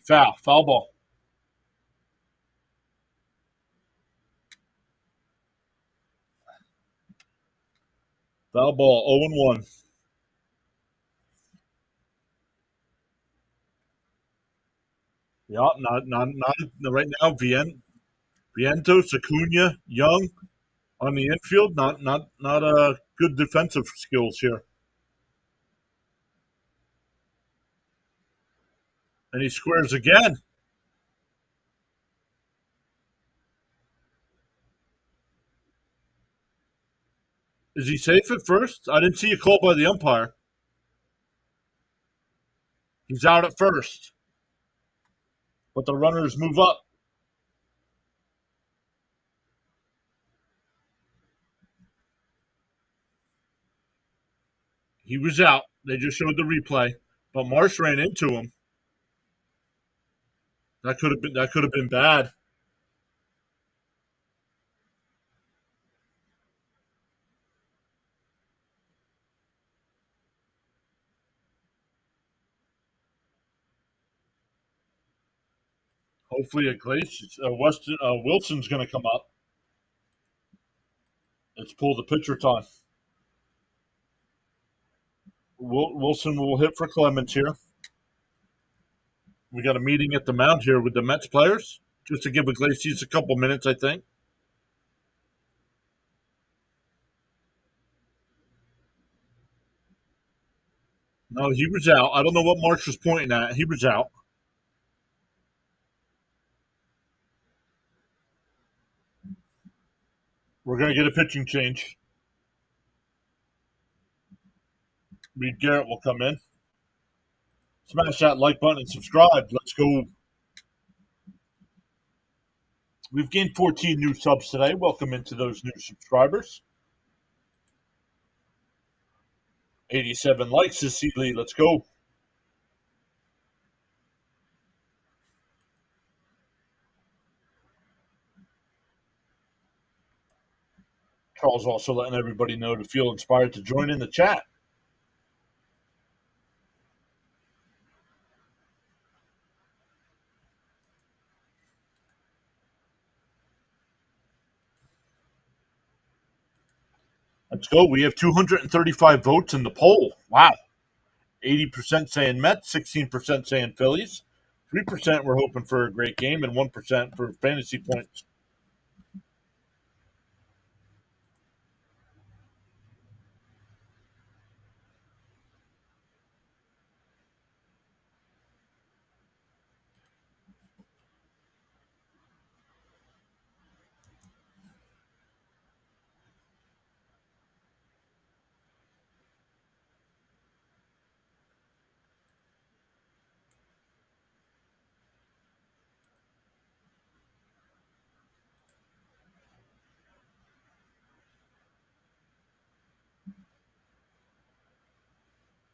foul ball. Foul ball, 0-1. Yeah, not right now. Vientos, Acuna, Young on the infield. Not good defensive skills here. And he squares again. Is he safe at first? I didn't see a call by the umpire. He's out at first, but the runners move up. He was out. They just showed the replay, but Marsh ran into him. That could have been bad. Hopefully, Wilson's going to come up. Let's pull the pitcher time. Wilson will hit for Clemens here. We got a meeting at the mound here with the Mets players, just to give Iglesias a couple minutes, I think. No, he was out. I don't know what Marsh was pointing at. He was out. We're going to get a pitching change. Reed Garrett will come in. Smash that like button and subscribe. Let's go. We've gained 14 new subs today. Welcome into those new subscribers. 87 likes this Lee. Let's go. Charles also letting everybody know to feel inspired to join in the chat. Let's go. We have 235 votes in the poll. Wow. 80% saying Mets, 16% saying Phillies. 3% we're hoping for a great game, and 1% for fantasy points.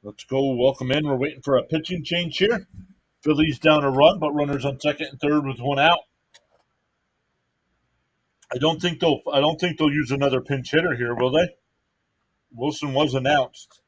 Let's go. Welcome in. We're waiting for a pitching change here. Phillies down a run, but runners on second and third with one out. I don't think they'll use another pinch hitter here, will they? Wilson was announced.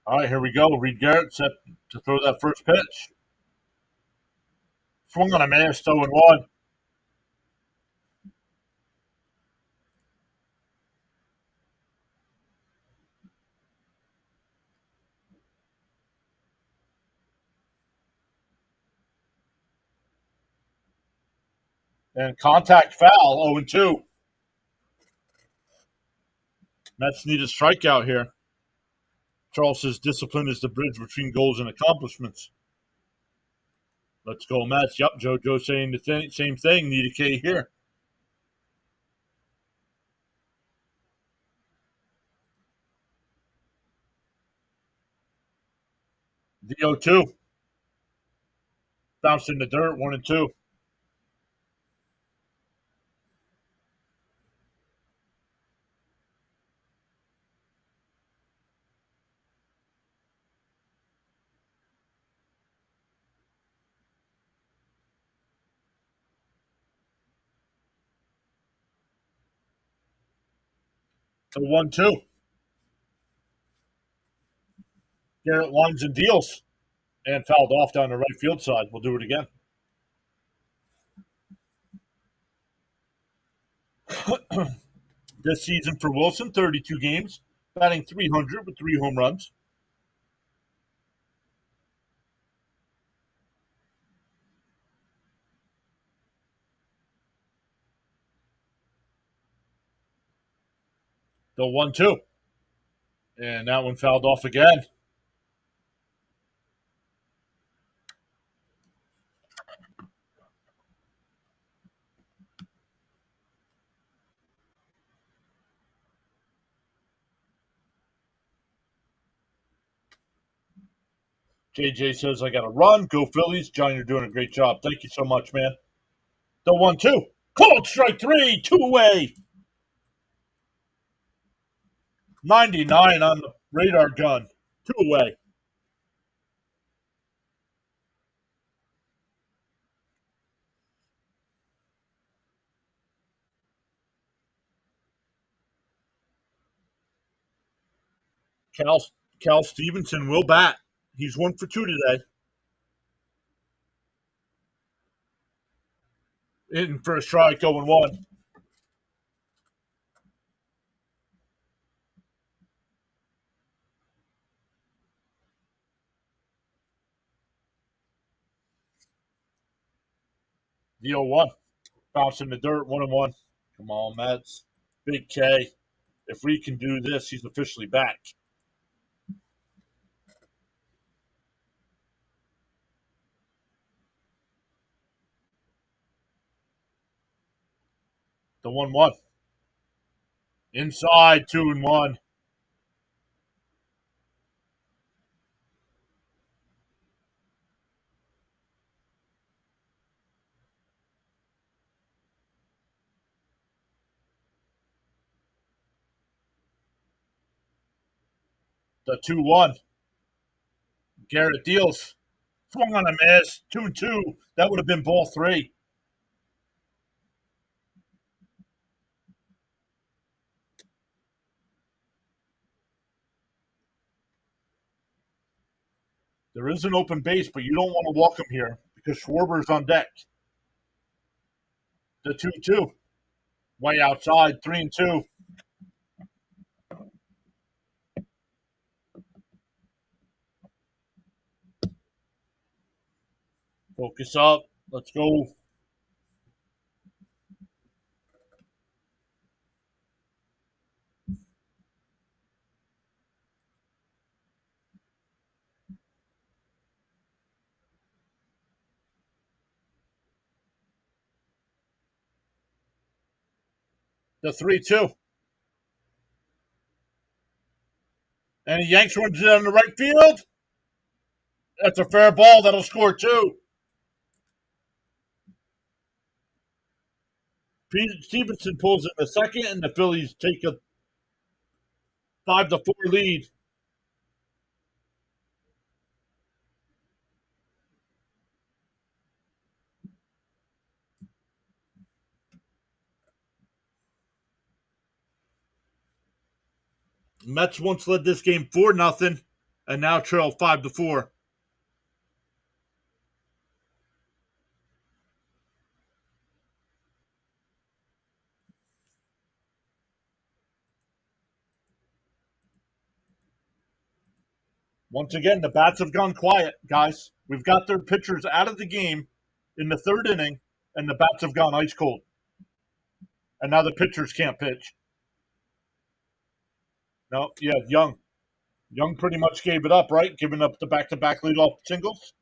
All right, here we go. Reed Garrett set to throw that first pitch. Swung on a miss, 0-1. And contact foul, 0-2. Mets need a strikeout here. Charles says discipline is the bridge between goals and accomplishments. Let's go, Mets. Yep, JoJo saying the same thing. Need a K here. The 0-2. Bounced in the dirt, 1-2. To 1-2. Garrett lines and deals. And fouled off down the right field side. We'll do it again. This season for Wilson, 32 games, batting .300 with 3 home runs. The 1-2. And that one fouled off again. JJ says, I got to run. Go Phillies. John, you're doing a great job. Thank you so much, man. The 1-2. Called strike 3. 2 away. 99 on the radar gun. 2 away. Cal, Cal Stevenson will bat. He's 1 for 2 today. In for a strike, 0-1. The 0-1. Bounce in the dirt, 1-1. Come on, Mets. Big K. If we can do this, he's officially back. The 1-1. Inside, 2-1. The 2-1. Garrett deals. Swung on a miss. 2-2. That would have been ball 3. There is an open base, but you don't want to walk him here because Schwarber's on deck. The 2-2. Way outside, 3-2. Focus up. Let's go. The 3-2. And he yanks one down the right field. That's a fair ball. That'll score 2. Pete Stevenson pulls in the second, and the Phillies take a 5-4 lead. Mets once led this game 4-0, and now trail 5-4. Once again, the bats have gone quiet, guys. We've got their pitchers out of the game in the third inning, and the bats have gone ice cold. And now the pitchers can't pitch. No, yeah, Young. Young pretty much gave it up, right? Giving up the back-to-back leadoff singles.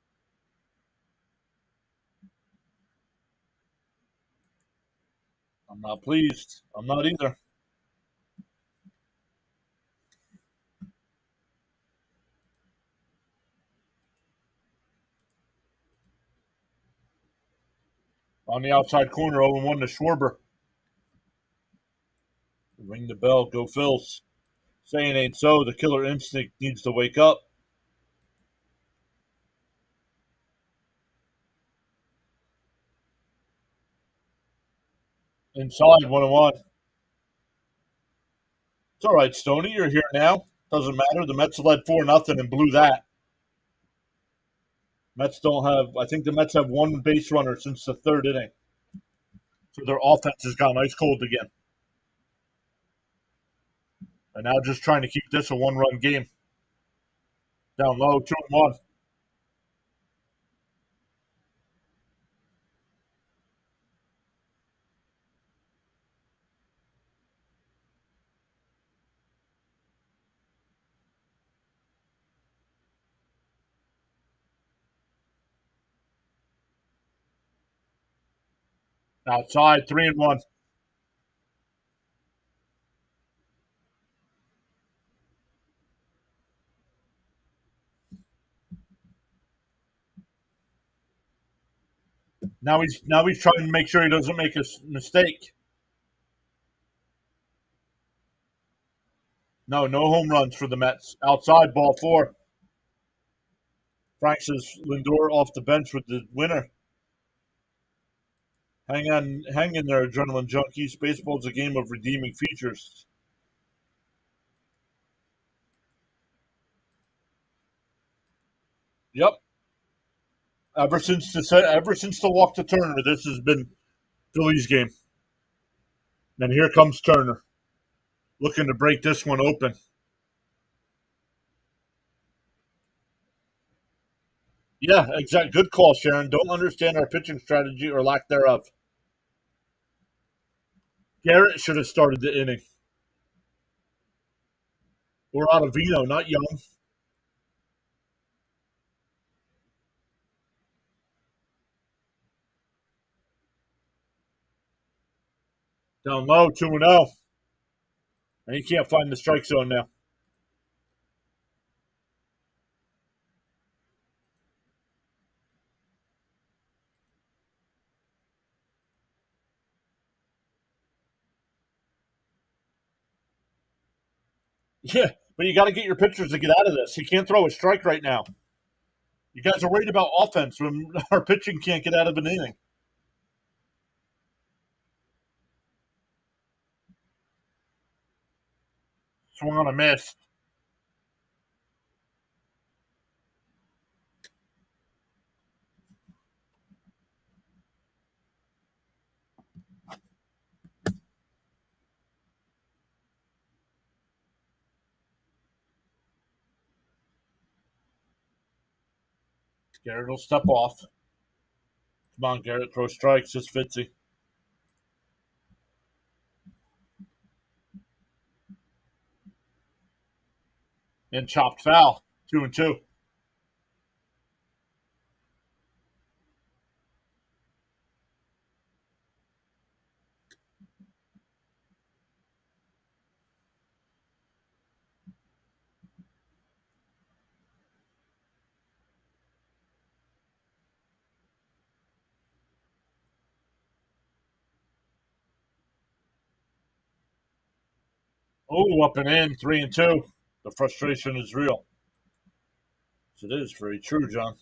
I'm not pleased. I'm not either. On the outside corner, 0-1 to Schwarber. Ring the bell. Go Phils. Saying ain't so. The killer instinct needs to wake up. Inside, 1-1. It's all right, Stoney. You're here now. Doesn't matter. The Mets led 4-0 and blew that. Mets don't have. I think the Mets have one base runner since the third inning. So their offense has gone ice cold again. And now just trying to keep this a one-run game. Down low, 2-1. Outside, 3-1. Now he's trying to make sure he doesn't make a mistake. No home runs for the Mets. Outside, ball 4. Frank says Lindor off the bench with the winner. Hang in there, adrenaline junkies. Baseball's a game of redeeming features. Yep. Ever since the walk to Turner, this has been Phillies game. And here comes Turner, looking to break this one open. Yeah, exactly. Good call, Sharon. Don't understand our pitching strategy or lack thereof. Garrett should have started the inning. Or Ottavino, not Young. Down low, 2-0. And he can't find the strike zone now. Yeah, but you got to get your pitchers to get out of this. He can't throw a strike right now. You guys are worried about offense when our pitching can't get out of an inning. Swung on a miss. Garrett will step off. Come on, Garrett, throw strikes. Just Fitzy. And chopped foul. 2-2. Oh, up and in. 3-2. The frustration is real. It is very true, John.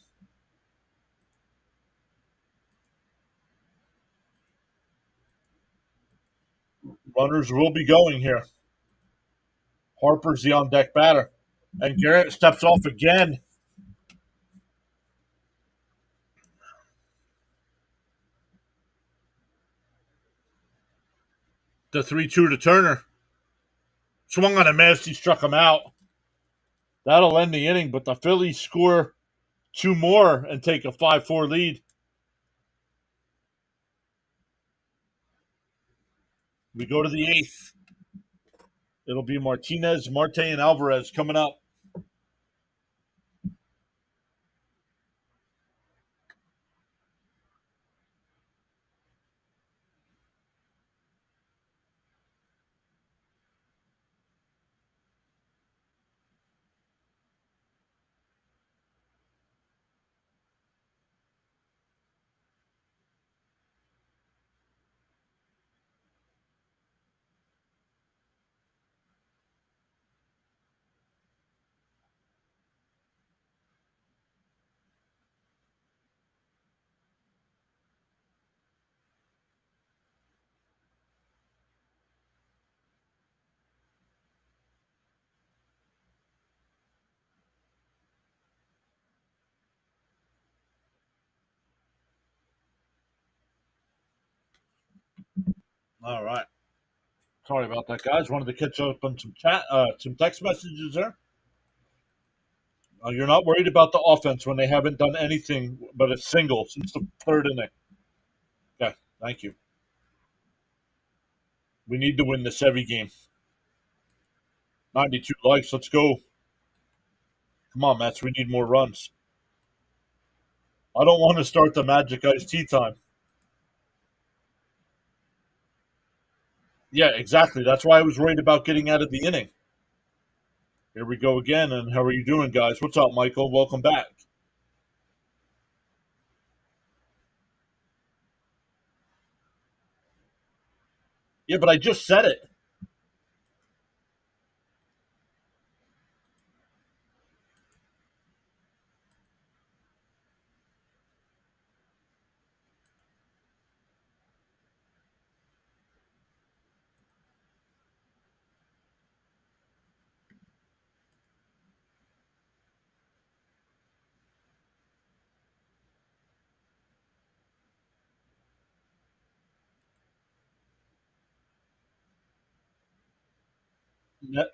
Runners will be going here. Harper's the on deck batter. And Garrett steps off again. The 3-2 to Turner. Swung on a miss. He struck him out. That'll end the inning, but the Phillies score two more and take a 5-4 lead. We go to the eighth. It'll be Martinez, Marte, and Alvarez coming up. All right. Sorry about that, guys. Wanted to catch up on some text messages there. You're not worried about the offense when they haven't done anything but a single since the third inning. Okay, thank you. We need to win the Sevy game. 92 likes. Let's go. Come on, Mets. We need more runs. I don't want to start the Magic Ice Tea time. Yeah, exactly. That's why I was worried about getting out of the inning. Here we go again. And how are you doing, guys? What's up, Michael? Welcome back. Yeah, but I just said it.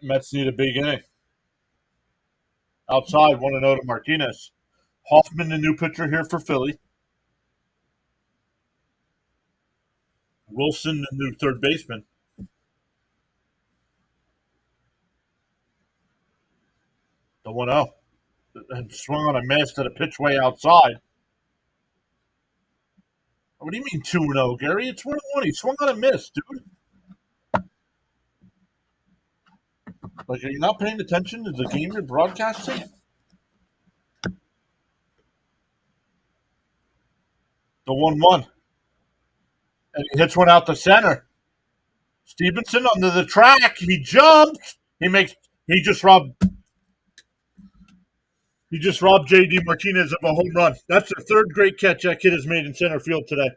Mets need a big inning. Outside, 1-0 to Martinez. Hoffman, the new pitcher here for Philly. Wilson, the new third baseman. The 1-0. And swung on a miss to the pitch way outside. What do you mean 2-0, Gary? It's 1-1. He swung on a miss, dude. Like, are you not paying attention to the game you're broadcasting? The 1-1. And he hits one out the center. Stevenson under the track. He jumps. He just robbed JD Martinez of a home run. That's the third great catch that kid has made in center field today.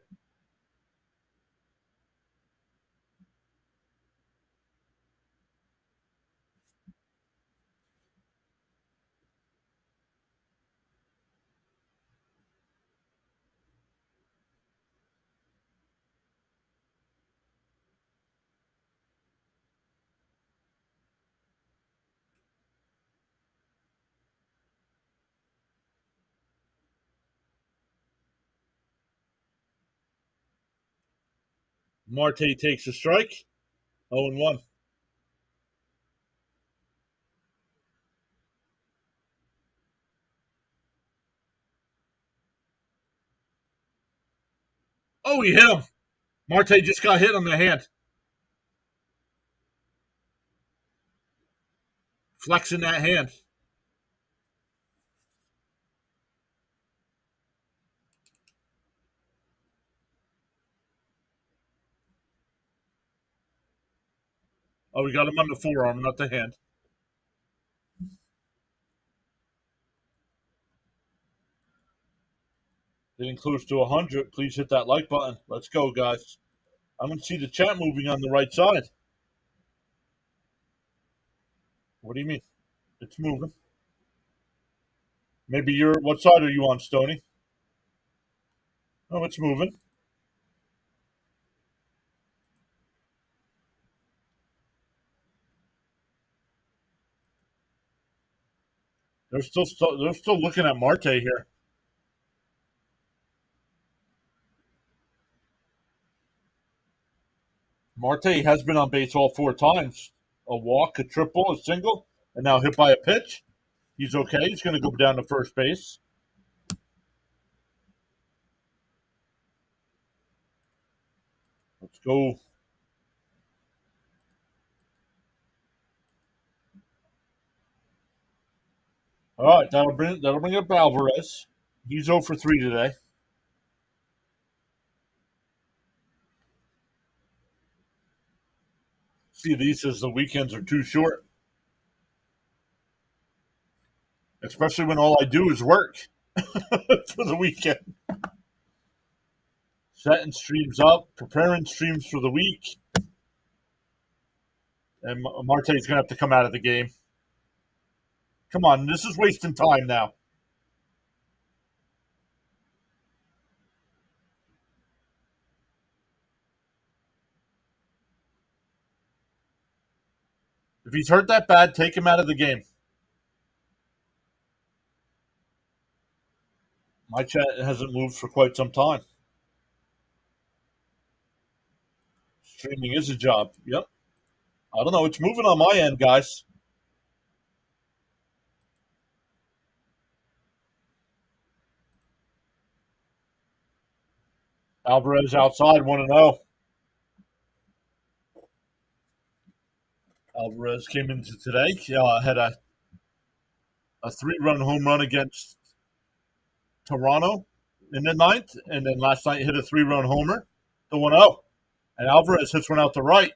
Marte takes a strike. 0-1. Oh, he hit him. Marte just got hit on the hand. Flexing that hand. Oh, we got him on the forearm, not the hand. Getting close to 100. Please hit that like button. Let's go, guys. I don't see the chat moving on the right side. What do you mean? It's moving. Maybe you're. What side are you on, Stoney? Oh, it's moving. They're still looking at Marte here. Marte has been on base all four times. A walk, a triple, a single, and now hit by a pitch. He's okay. He's going to go down to first base. Let's go. All right, that'll bring up Alvarez. He's 0 for 3 today. See, these says the weekends are too short, especially when all I do is work for the weekend. Setting streams up, preparing streams for the week, and Marte's gonna have to come out of the game. Come on, this is wasting time now. If he's hurt that bad, take him out of the game. My chat hasn't moved for quite some time. Streaming is a job. Yep. I don't know. It's moving on my end, guys. Alvarez outside, 1-0. Alvarez came into today, had a 3-run home run against Toronto in the ninth, and then last night hit a 3-run homer, the 1-0. And Alvarez hits one out to right.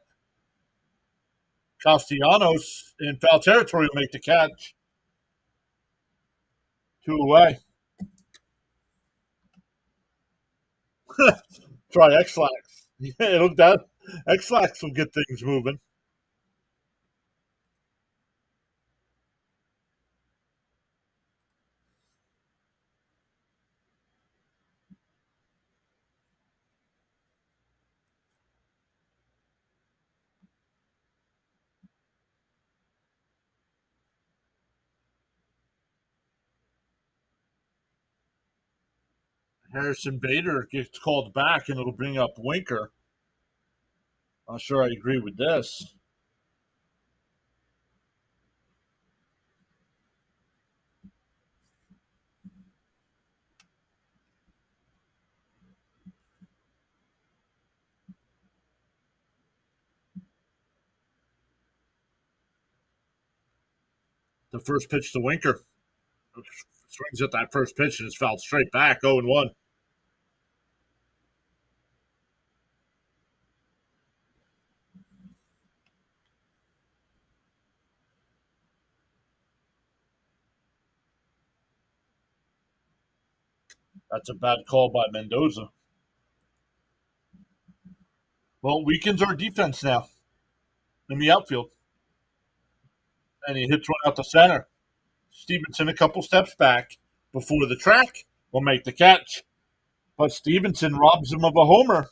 Castellanos in foul territory will make the catch. 2 away. Try X-Lax. It'll that X-Lax will get things moving. Harrison Bader gets called back, and it'll bring up Winker. Not sure I agree with this. The first pitch to Winker. Swings at that first pitch and it's fouled straight back, 0-1. That's a bad call by Mendoza. Well, weakens our defense now in the outfield. And he hits one out to center. Stevenson a couple steps back before the track will make the catch. But Stevenson robs him of a homer.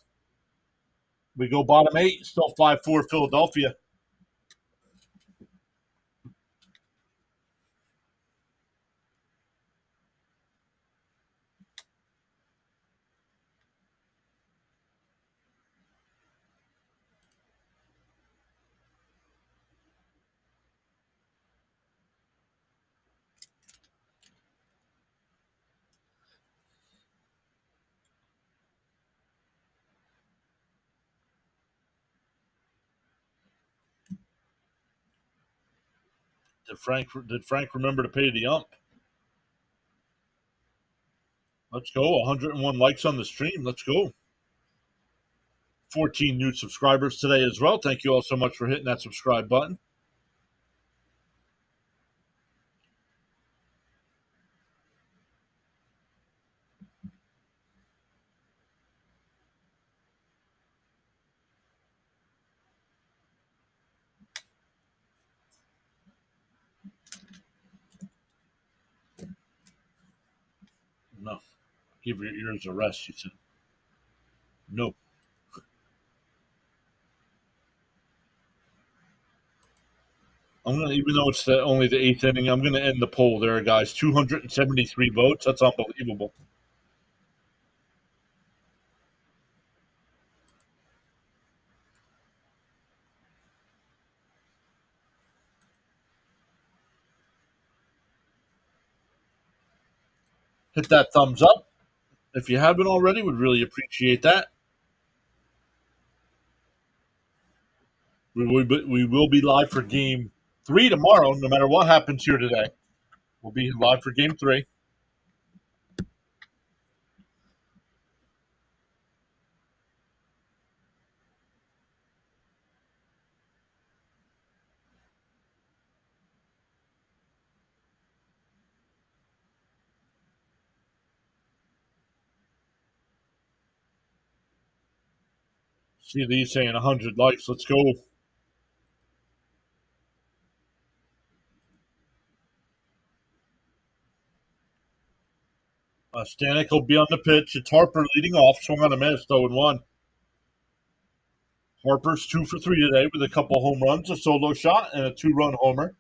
We go bottom 8, still 5-4 Philadelphia. Did Frank remember to pay the ump? Let's go. 101 likes on the stream. Let's go. 14 new subscribers today as well. Thank you all so much for hitting that subscribe button. Give your ears a rest, she said. No. I'm gonna, even though it's only the eighth inning, I'm gonna end the poll there, guys. 273 votes. That's unbelievable. Hit that thumbs up if you haven't already. Would really appreciate that. We will be live for Game 3 tomorrow. No matter what happens here today, we'll be live for Game 3. See these saying 100 likes. Let's go. Stanek will be on the pitch. It's Harper leading off. Swung on a miss, 0-1. Harper's 2 for 3 today with a couple home runs, a solo shot, and a 2-run homer.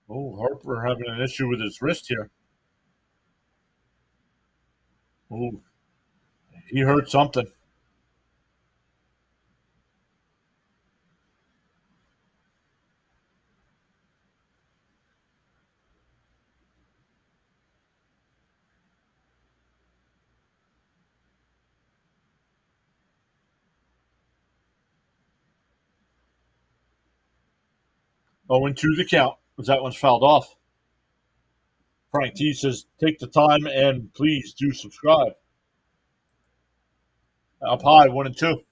Oh, Harper having an issue with his wrist here. Oh, he hurt something. Oh, and 2 the count as that one's fouled off. Frank T says, take the time and please do subscribe. Up high, 1-2.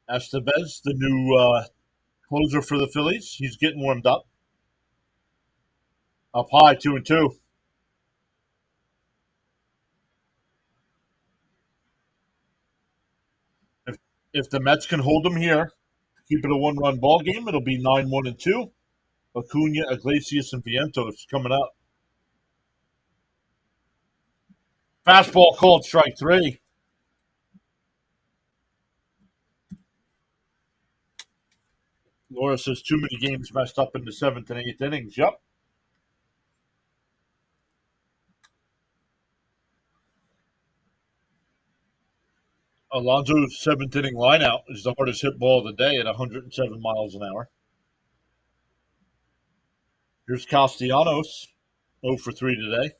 Estevez, the new closer for the Phillies. He's getting warmed up. Up high, 2-2. If the Mets can hold them here, keep it a one-run ball game, it'll be 9-1-2. Acuna, Iglesias, and Vientos coming up. Fastball called strike 3. Laura says too many games messed up in the 7th and 8th innings. Yep. Alonso's 7th inning lineout is the hardest hit ball of the day at 107 miles an hour. Here's Castellanos, 0 for 3 today.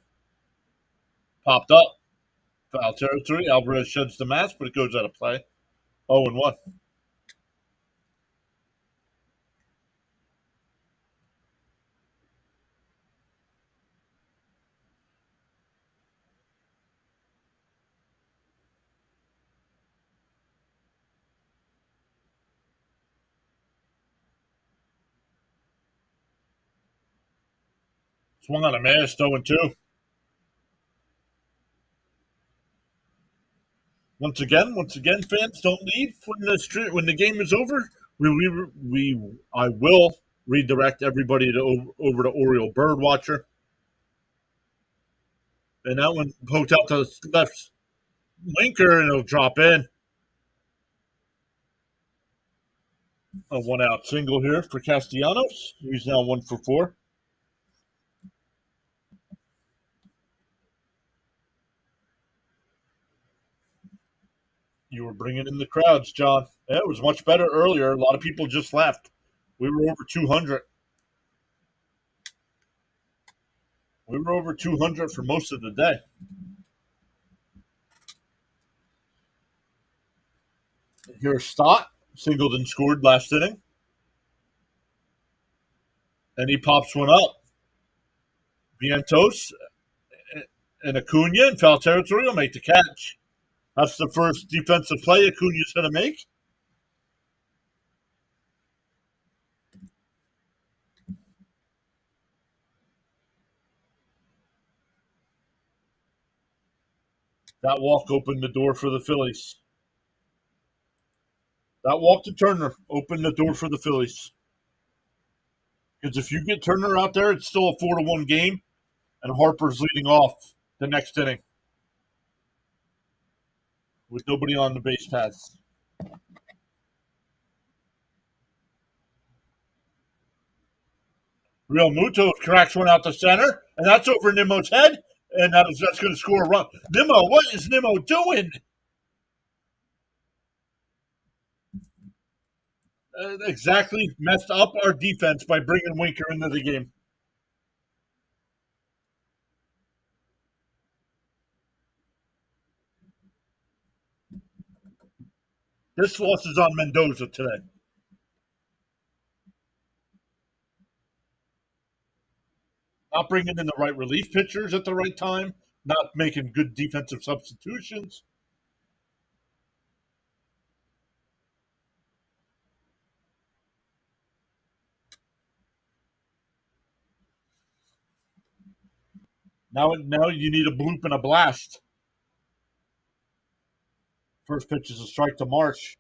Popped up. Foul territory. Alvarez sheds the mask, but it goes out of play. 0-1. Swung on a miss, 0-2. Once again, fans, don't leave when the game is over. I will redirect everybody over to Oriole Birdwatcher, and that one poked out to the left linker, and it'll drop in. A 1-out single here for Castellanos. He's now 1 for 4. You were bringing in the crowds, John. Yeah, it was much better earlier. A lot of people just left. We were over 200. We were over 200 for most of the day. Here's Stott. Singleton scored last inning. And he pops one up. Vientos and Acuna in foul territory will make the catch. That's the first defensive play Acuna's going to make. That walk opened the door for the Phillies. That walk to Turner opened the door for the Phillies. Because if you get Turner out there, it's still a 4-1 game, and Harper's leading off the next inning with nobody on the base paths. Real Muto cracks one out the center, and that's over Nimmo's head, and that's going to score a run. Nimmo, what is Nimmo doing? Exactly messed up our defense by bringing Winker into the game. This loss is on Mendoza today. Not bringing in the right relief pitchers at the right time, not making good defensive substitutions. Now you need a bloop and a blast. First pitch is a strike to Marsh.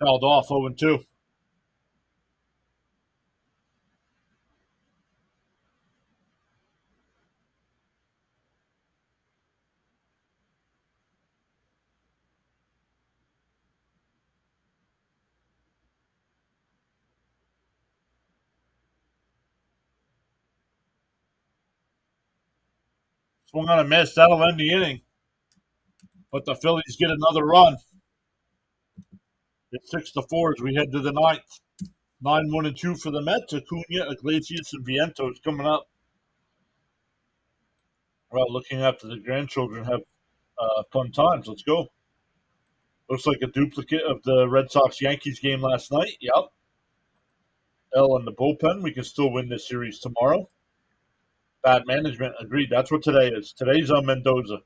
Fouled off 0-2. Swung on a miss. That'll end the inning. But the Phillies get another run. It's 6-4 as we head to the ninth. 9-1-2 for the Mets. Acuna, Iglesias, and Vientos coming up. Well, looking after the grandchildren have fun times. Let's go. Looks like a duplicate of the Red Sox-Yankees game last night. Yep. L in the bullpen. We can still win this series tomorrow. Bad management. Agreed. That's what today is. Today's on Mendoza.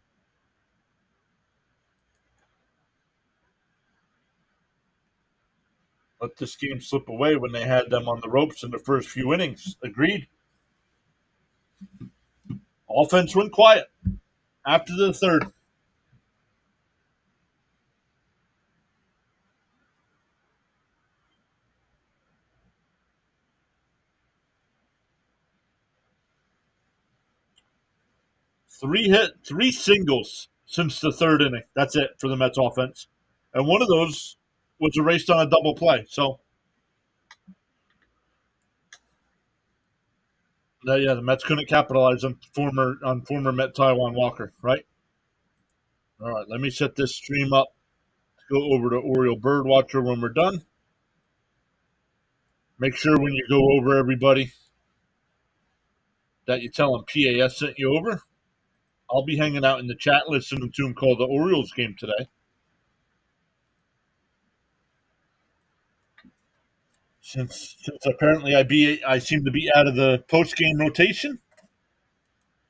Let this game slip away when they had them on the ropes in the first few innings. Agreed. Offense went quiet after the third. Three singles since the third inning. That's it for the Mets offense. And one of those was erased on a double play. So, yeah, the Mets couldn't capitalize on former Met Taiwan Walker, right? All right, let me set this stream up. Go over to Oriole Birdwatcher when we're done. Make sure when you go over, everybody, that you tell them PAS sent you over. I'll be hanging out in the chat listening to him call the Orioles game today. Since apparently I seem to be out of the post game rotation,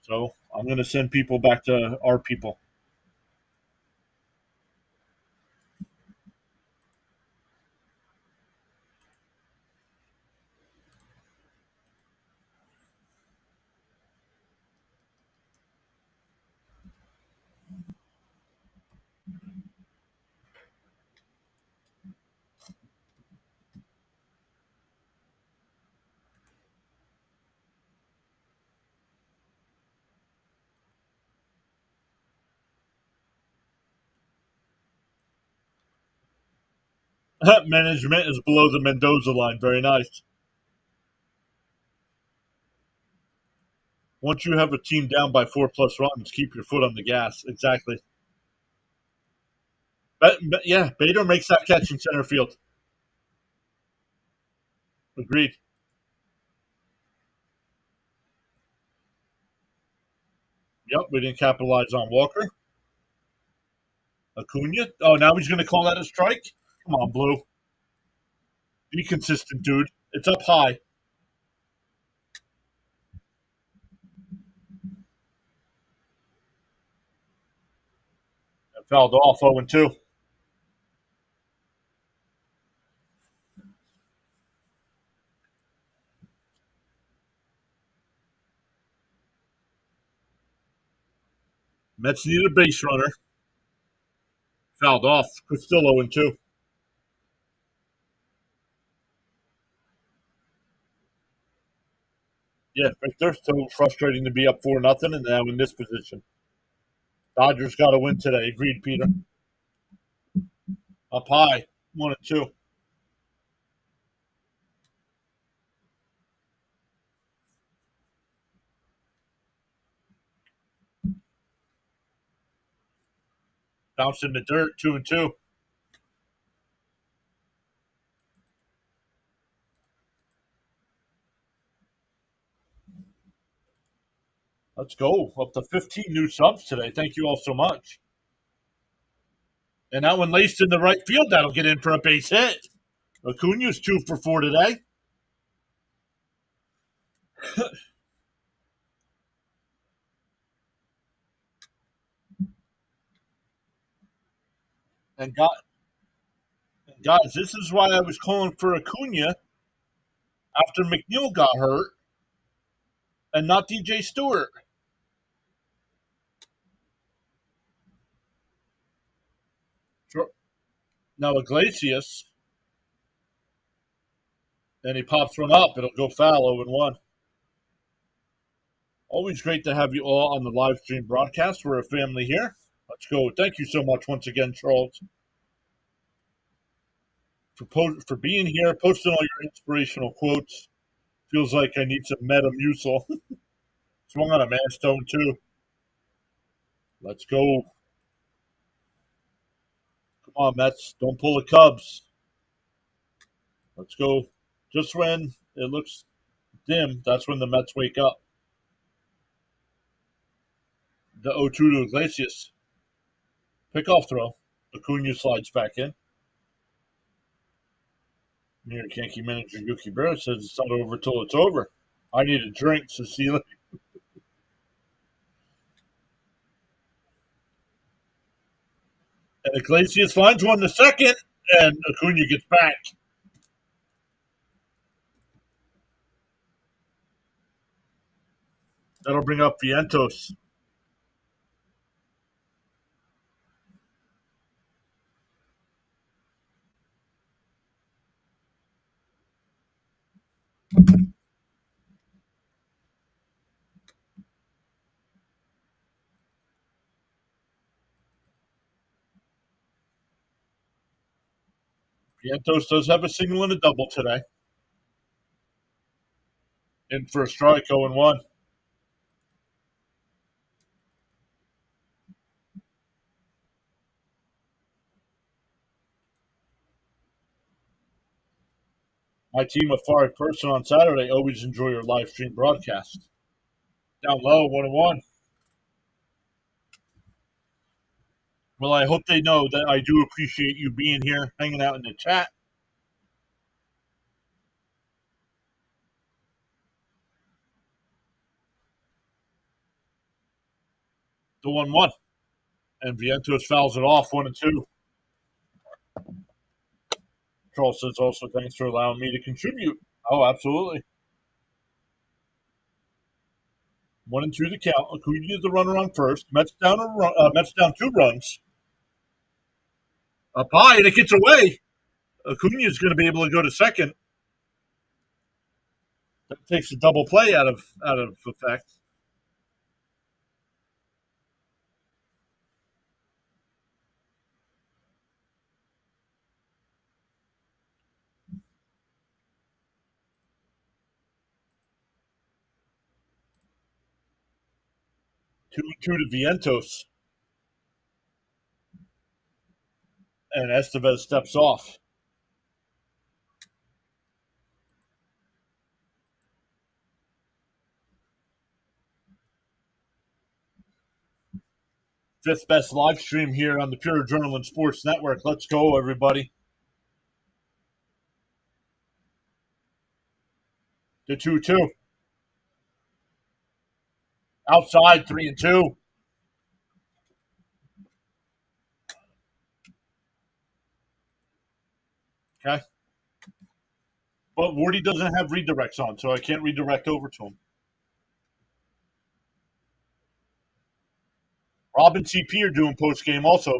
so I'm going to send people back to our people. Management is below the Mendoza line. Very nice. Once you have a team down by 4+ runs, keep your foot on the gas. Exactly. But yeah, Bader makes that catch in center field. Agreed. Yep, we didn't capitalize on Walker. Acuna. Oh, now he's going to call that a strike? Come on, Blue. Be consistent, dude. It's up high. It fouled off 0-2. Mets need a base runner. Fouled off. Castillo in 2. Yeah, Victor. So frustrating to be up 4-0 and now in this position. Dodgers got to win today. Agreed, Peter. Up high. 1-2. Bounced in the dirt. 2-2. Let's go. Up to 15 new subs today. Thank you all so much. And that one laced in the right field. That'll get in for a base hit. Acuna's 2 for 4 today. And guys, this is why I was calling for Acuna after McNeil got hurt and not DJ Stewart. Sure. Now Iglesias, and he pops one up. It'll go foul 0-1. Always great to have you all on the live stream broadcast. We're a family here. Let's go. Thank you so much once again, Charles, for being here, posting all your inspirational quotes. Feels like I need some Metamucil. Swung on a man stone too. Let's go. Come on, Mets. Don't pull the Cubs. Let's go. Just when it looks dim, that's when the Mets wake up. The 0-2 to Iglesias. Pickoff throw. Acuna slides back in. New York Yankee manager Yuki Berra says it's not over till it's over. I need a drink, Cecilia. And Iglesias finds one to second, and Acuna gets back. That'll bring up Vientos. Vientos does have a single and a double today. In for a strike, 0-1. My team of 5 person on Saturday. Always enjoy your live stream broadcast. Down low, 1-1. Well, I hope they know that I do appreciate you being here, hanging out in the chat. The 1-1. And Vientos fouls it off, 1-2. Charles says also thanks for allowing me to contribute. Oh, absolutely. 1-2 the count. Acuna is the runner on first. Mets down 2 runs. Up high, and it gets away. Acuna is going to be able to go to second. That takes a double play out of effect. Two to Vientos. And Estevez steps off. Fifth best live stream here on the PureAdrenaline Sports Network. Let's go, everybody. The 2-2. Outside, 3-2. Okay. But Wardy doesn't have redirects on, so I can't redirect over to him. Rob and CP are doing post game also,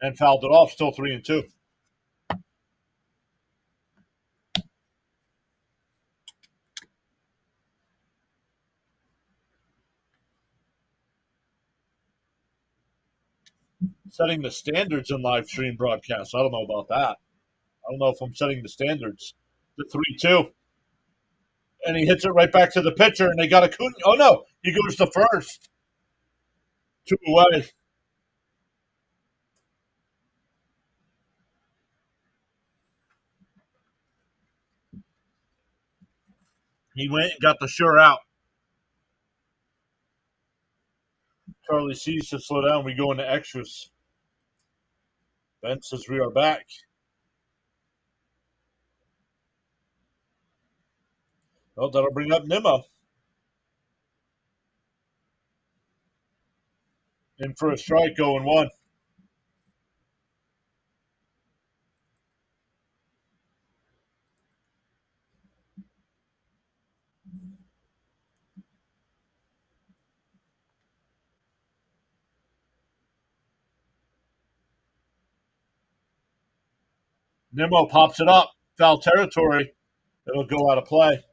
and fouled it off. Still 3-2. Setting the standards in live stream broadcasts. I don't know about that. I don't know if I'm setting the standards. The 3-2. And he hits it right back to the pitcher, and they got a Cunha. Oh, no. He goes to first. 2 away. He went and got the sure out. Charlie sees to slow down. We go into extras. Ben says we are back. Well, that'll bring up Nimmo. In for a strike, 0-1. Nimmo pops it up. Foul territory. It'll go out of play.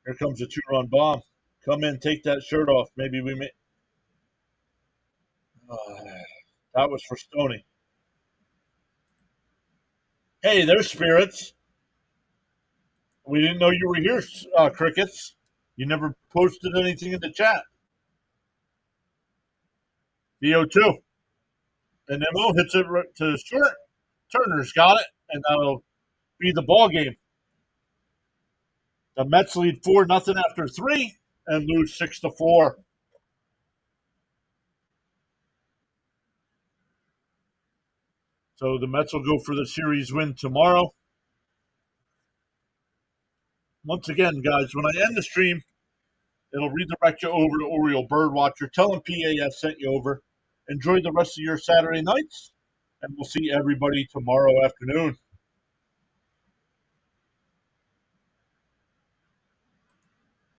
Here comes a 2-run bomb. Come in, take that shirt off. Maybe we may. That was for Stoney. Hey, there's Spirits. We didn't know you were here, Crickets. You never posted anything in the chat. VO2. And Nimmo hits it to the shirt. Turner's got it, and that'll be the ball game. The Mets lead 4-0 after 3 and lose 6-4. So the Mets will go for the series win tomorrow. Once again, guys, when I end the stream, it'll redirect you over to Oriole Birdwatcher. Tell them PAS sent you over. Enjoy the rest of your Saturday nights, and we'll see everybody tomorrow afternoon.